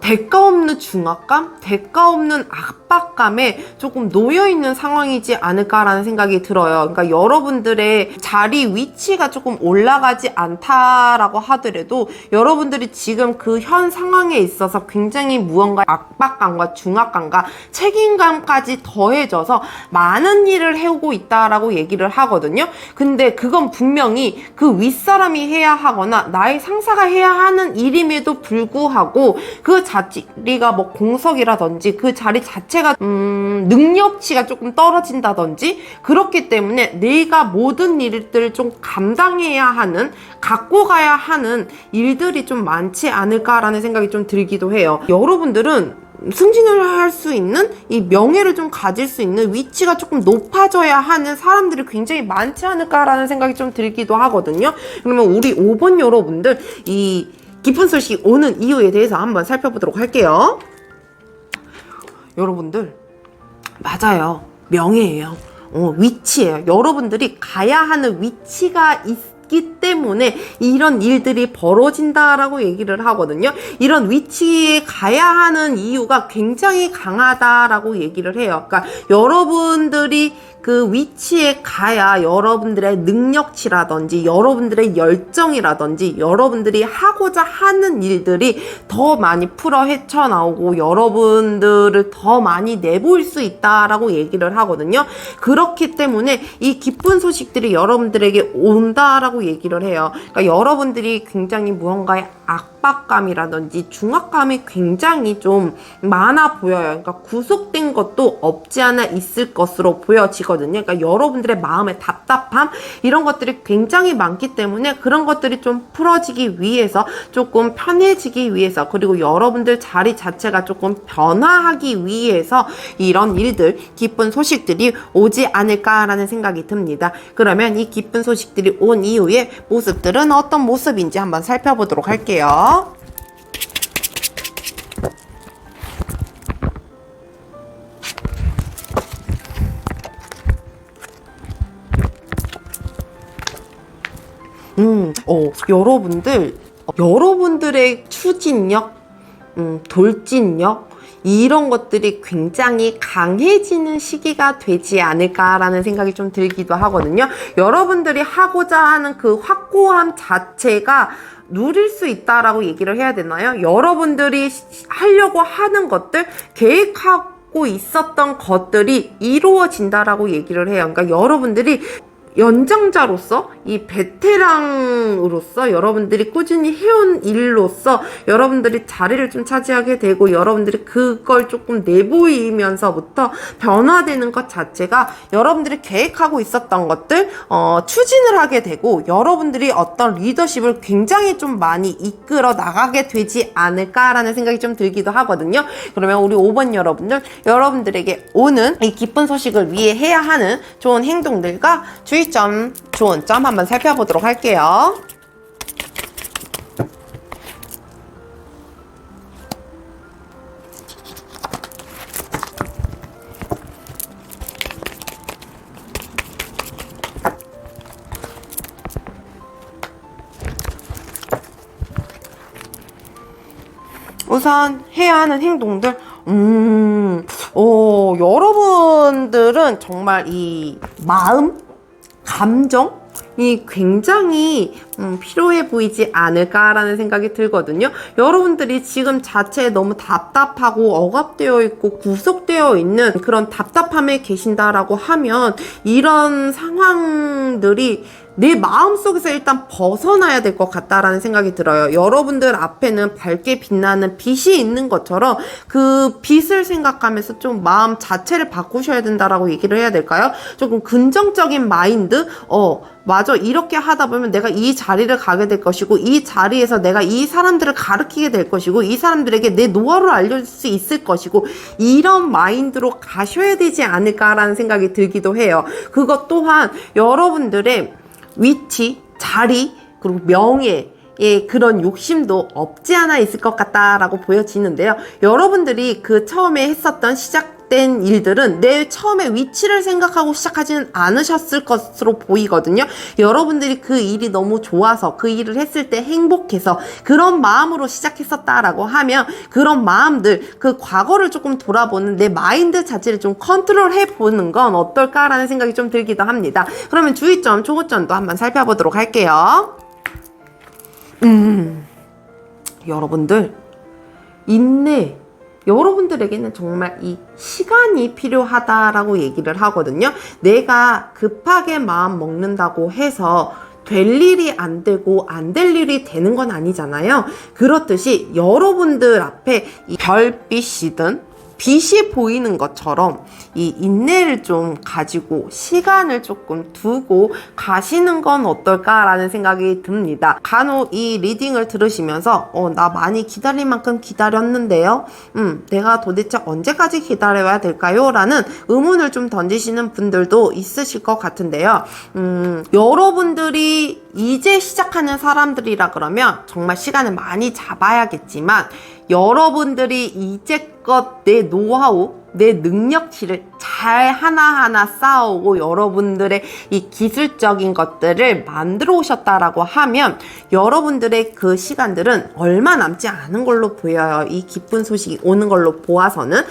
[SPEAKER 1] 대가 없는 중압감, 대가 없는 압박감에 조금 놓여있는 상황이지 않을까라는 생각이 들어요. 그러니까 여러분들의 자리 위치가 조금 올라가지 않다라고 하더라도 여러분들이 지금 그 현 상황에 있어서 굉장히 무언가 압박감과 중압감과 책임감까지 더해져서 많은 일을 해오고 있다라고 얘기를 하거든요. 근데 그건 분명히 그 윗사람이 해야 하거나 나의 상사가 해야 하는 일임에도 불구하고 그 자리가 뭐 공석이라든지 그 자리 자체가 능력치가 조금 떨어진다든지, 그렇기 때문에 내가 모든 일들을 좀 감당해야 하는, 갖고 가야 하는 일들이 좀 많지 않을까라는 생각이 좀 들기도 해요. 여러분들은 승진을 할 수 있는, 이 명예를 좀 가질 수 있는 위치가 조금 높아져야 하는 사람들이 굉장히 많지 않을까라는 생각이 좀 들기도 하거든요. 그러면 우리 5번 여러분들, 이 깊은 소식이 오는 이유에 대해서 한번 살펴보도록 할게요. 여러분들, 맞아요. 명예예요. 위치예요. 여러분들이 가야 하는 위치가 있기 때문에 이런 일들이 벌어진다라고 얘기를 하거든요. 이런 위치에 가야 하는 이유가 굉장히 강하다라고 얘기를 해요. 그러니까 여러분들이 그 위치에 가야 여러분들의 능력치라든지 여러분들의 열정이라든지 여러분들이 하고자 하는 일들이 더 많이 풀어 헤쳐나오고 여러분들을 더 많이 내보일 수 있다라고 얘기를 하거든요. 그렇기 때문에 이 기쁜 소식들이 여러분들에게 온다라고 얘기를 해요. 그러니까 여러분들이 굉장히 무언가에 압박감이라든지 중압감이 굉장히 좀 많아 보여요. 그러니까 구속된 것도 없지 않아 있을 것으로 보여지거든요. 그러니까 여러분들의 마음의 답답함, 이런 것들이 굉장히 많기 때문에 그런 것들이 좀 풀어지기 위해서, 조금 편해지기 위해서, 그리고 여러분들 자리 자체가 조금 변화하기 위해서 이런 일들, 기쁜 소식들이 오지 않을까라는 생각이 듭니다. 그러면 이 기쁜 소식들이 온 이후에 모습들은 어떤 모습인지 한번 살펴보도록 할게요. 여러분들의 추진력, 돌진력, 이런 것들이 굉장히 강해지는 시기가 되지 않을까라는 생각이 좀 들기도 하거든요. 여러분들이 하고자 하는 그 확고함 자체가 누릴 수 있다라고 얘기를 해야 되나요? 여러분들이 하려고 하는 것들, 계획하고 있었던 것들이 이루어진다라고 얘기를 해요. 그러니까 여러분들이 연장자로서, 이 베테랑으로서, 여러분들이 꾸준히 해온 일로서 여러분들이 자리를 좀 차지하게 되고, 여러분들이 그걸 조금 내보이면서부터 변화되는 것 자체가 여러분들이 계획하고 있었던 것들 추진을 하게 되고, 여러분들이 어떤 리더십을 굉장히 좀 많이 이끌어 나가게 되지 않을까라는 생각이 좀 들기도 하거든요. 그러면 우리 5번 여러분들에게 오는 이 기쁜 소식을 위해 해야 하는 좋은 행동들과 주의점, 좋은 점 한번 살펴보도록 할게요. 우선 해야 하는 행동들, 여러분들은 정말 이 마음, 감정이 굉장히 필요해 보이지 않을까라는 생각이 들거든요. 여러분들이 지금 자체에 너무 답답하고 억압되어 있고 구속되어 있는 그런 답답함에 계신다라고 하면, 이런 상황들이 내 마음속에서 일단 벗어나야 될 것 같다라는 생각이 들어요. 여러분들 앞에는 밝게 빛나는 빛이 있는 것처럼 그 빛을 생각하면서 좀 마음 자체를 바꾸셔야 된다라고 얘기를 해야 될까요? 조금 긍정적인 마인드, 맞아, 이렇게 하다 보면 내가 이 자리를 가게 될 것이고, 이 자리에서 내가 이 사람들을 가르치게 될 것이고, 이 사람들에게 내 노하우를 알려줄 수 있을 것이고, 이런 마인드로 가셔야 되지 않을까라는 생각이 들기도 해요. 그것 또한 여러분들의 위치, 자리, 그리고 명예, 예, 그런 욕심도 없지 않아 있을 것 같다라고 보여지는데요. 여러분들이 그 처음에 했었던 시작된 일들은 내 처음에 위치를 생각하고 시작하지는 않으셨을 것으로 보이거든요. 여러분들이 그 일이 너무 좋아서 그 일을 했을 때 행복해서 그런 마음으로 시작했었다라고 하면 그런 마음들, 그 과거를 조금 돌아보는 내 마인드 자체를 좀 컨트롤 해보는 건 어떨까라는 생각이 좀 들기도 합니다. 그러면 주의점, 초고점도 한번 살펴보도록 할게요. 여러분들, 인내. 여러분들에게는 정말 이 시간이 필요하다라고 얘기를 하거든요. 내가 급하게 마음 먹는다고 해서 될 일이 안 되고 안 될 일이 되는 건 아니잖아요. 그렇듯이 여러분들 앞에 이 별빛이든 빛이 보이는 것처럼 이 인내를 좀 가지고 시간을 조금 두고 가시는 건 어떨까라는 생각이 듭니다. 간혹 이 리딩을 들으시면서 나 많이 기다릴 만큼 기다렸는데요. 내가 도대체 언제까지 기다려야 될까요? 라는 의문을 좀 던지시는 분들도 있으실 것 같은데요. 여러분들이 이제 시작하는 사람들이라 그러면 정말 시간을 많이 잡아야겠지만 여러분들이 이제껏 내 노하우, 내 능력치를 잘 하나하나 쌓아오고 여러분들의 이 기술적인 것들을 만들어 오셨다라고 하면 여러분들의 그 시간들은 얼마 남지 않은 걸로 보여요. 이 기쁜 소식이 오는 걸로 보아서는.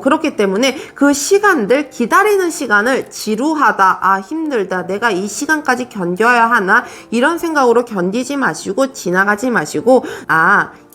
[SPEAKER 1] 그렇기 때문에 그 시간들, 기다리는 시간을 지루하다, 아 힘들다, 내가 이 시간까지 견뎌야 하나, 이런 생각으로 견디지 마시고 지나가지 마시고,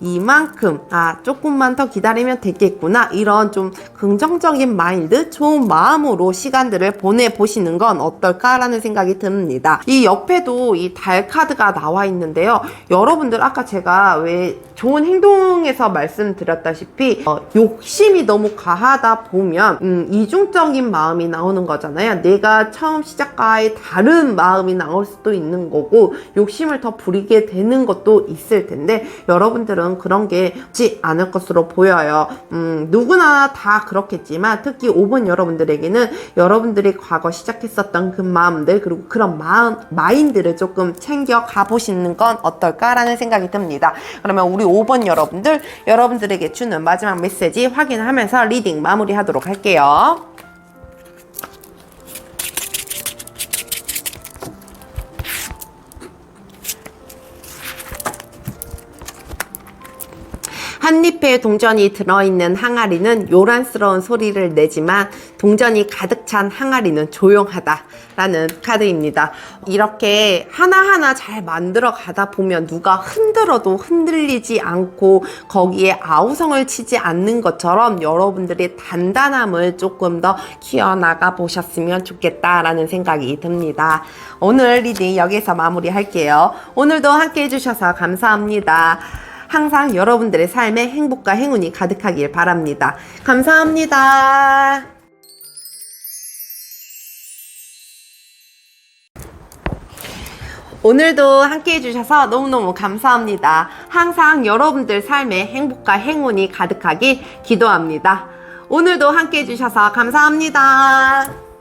[SPEAKER 1] 이만큼 조금만 더 기다리면 되겠구나, 이런 좀 긍정적인 마인드, 좋은 마음으로 시간들을 보내보시는 건 어떨까라는 생각이 듭니다. 이 옆에도 이 달 카드가 나와 있는데요. 여러분들 아까 제가 왜 좋은 행동에서 말씀드렸다시피 욕심이 너무 과하다 보면 이중적인 마음이 나오는 거잖아요. 내가 처음 시작과의 다른 마음이 나올 수도 있는 거고 욕심을 더 부리게 되는 것도 있을 텐데 여러분들은 그런 게 없지 않을 것으로 보여요. 누구나 다 그렇겠지만 특히 5번 여러분들에게는 여러분들이 과거 시작했었던 그 마음들, 그리고 그런 마인드를 조금 챙겨 가보시는 건 어떨까라는 생각이 듭니다. 그러면 우리 5번 여러분들에게 주는 마지막 메시지 확인하면서 리딩 마무리하도록 할게요. 한 잎에 동전이 들어있는 항아리는 요란스러운 소리를 내지만 동전이 가득 찬 항아리는 조용하다 라는 카드입니다. 이렇게 하나하나 잘 만들어 가다 보면 누가 흔들어도 흔들리지 않고 거기에 아우성을 치지 않는 것처럼 여러분들의 단단함을 조금 더 키워나가 보셨으면 좋겠다라는 생각이 듭니다. 오늘 리딩 여기서 마무리할게요. 오늘도 함께 해주셔서 감사합니다. 항상 여러분들의 삶에 행복과 행운이 가득하길 바랍니다. 감사합니다. 오늘도 함께 해주셔서 너무너무 감사합니다. 항상 여러분들 삶에 행복과 행운이 가득하길 기도합니다. 오늘도 함께 해주셔서 감사합니다.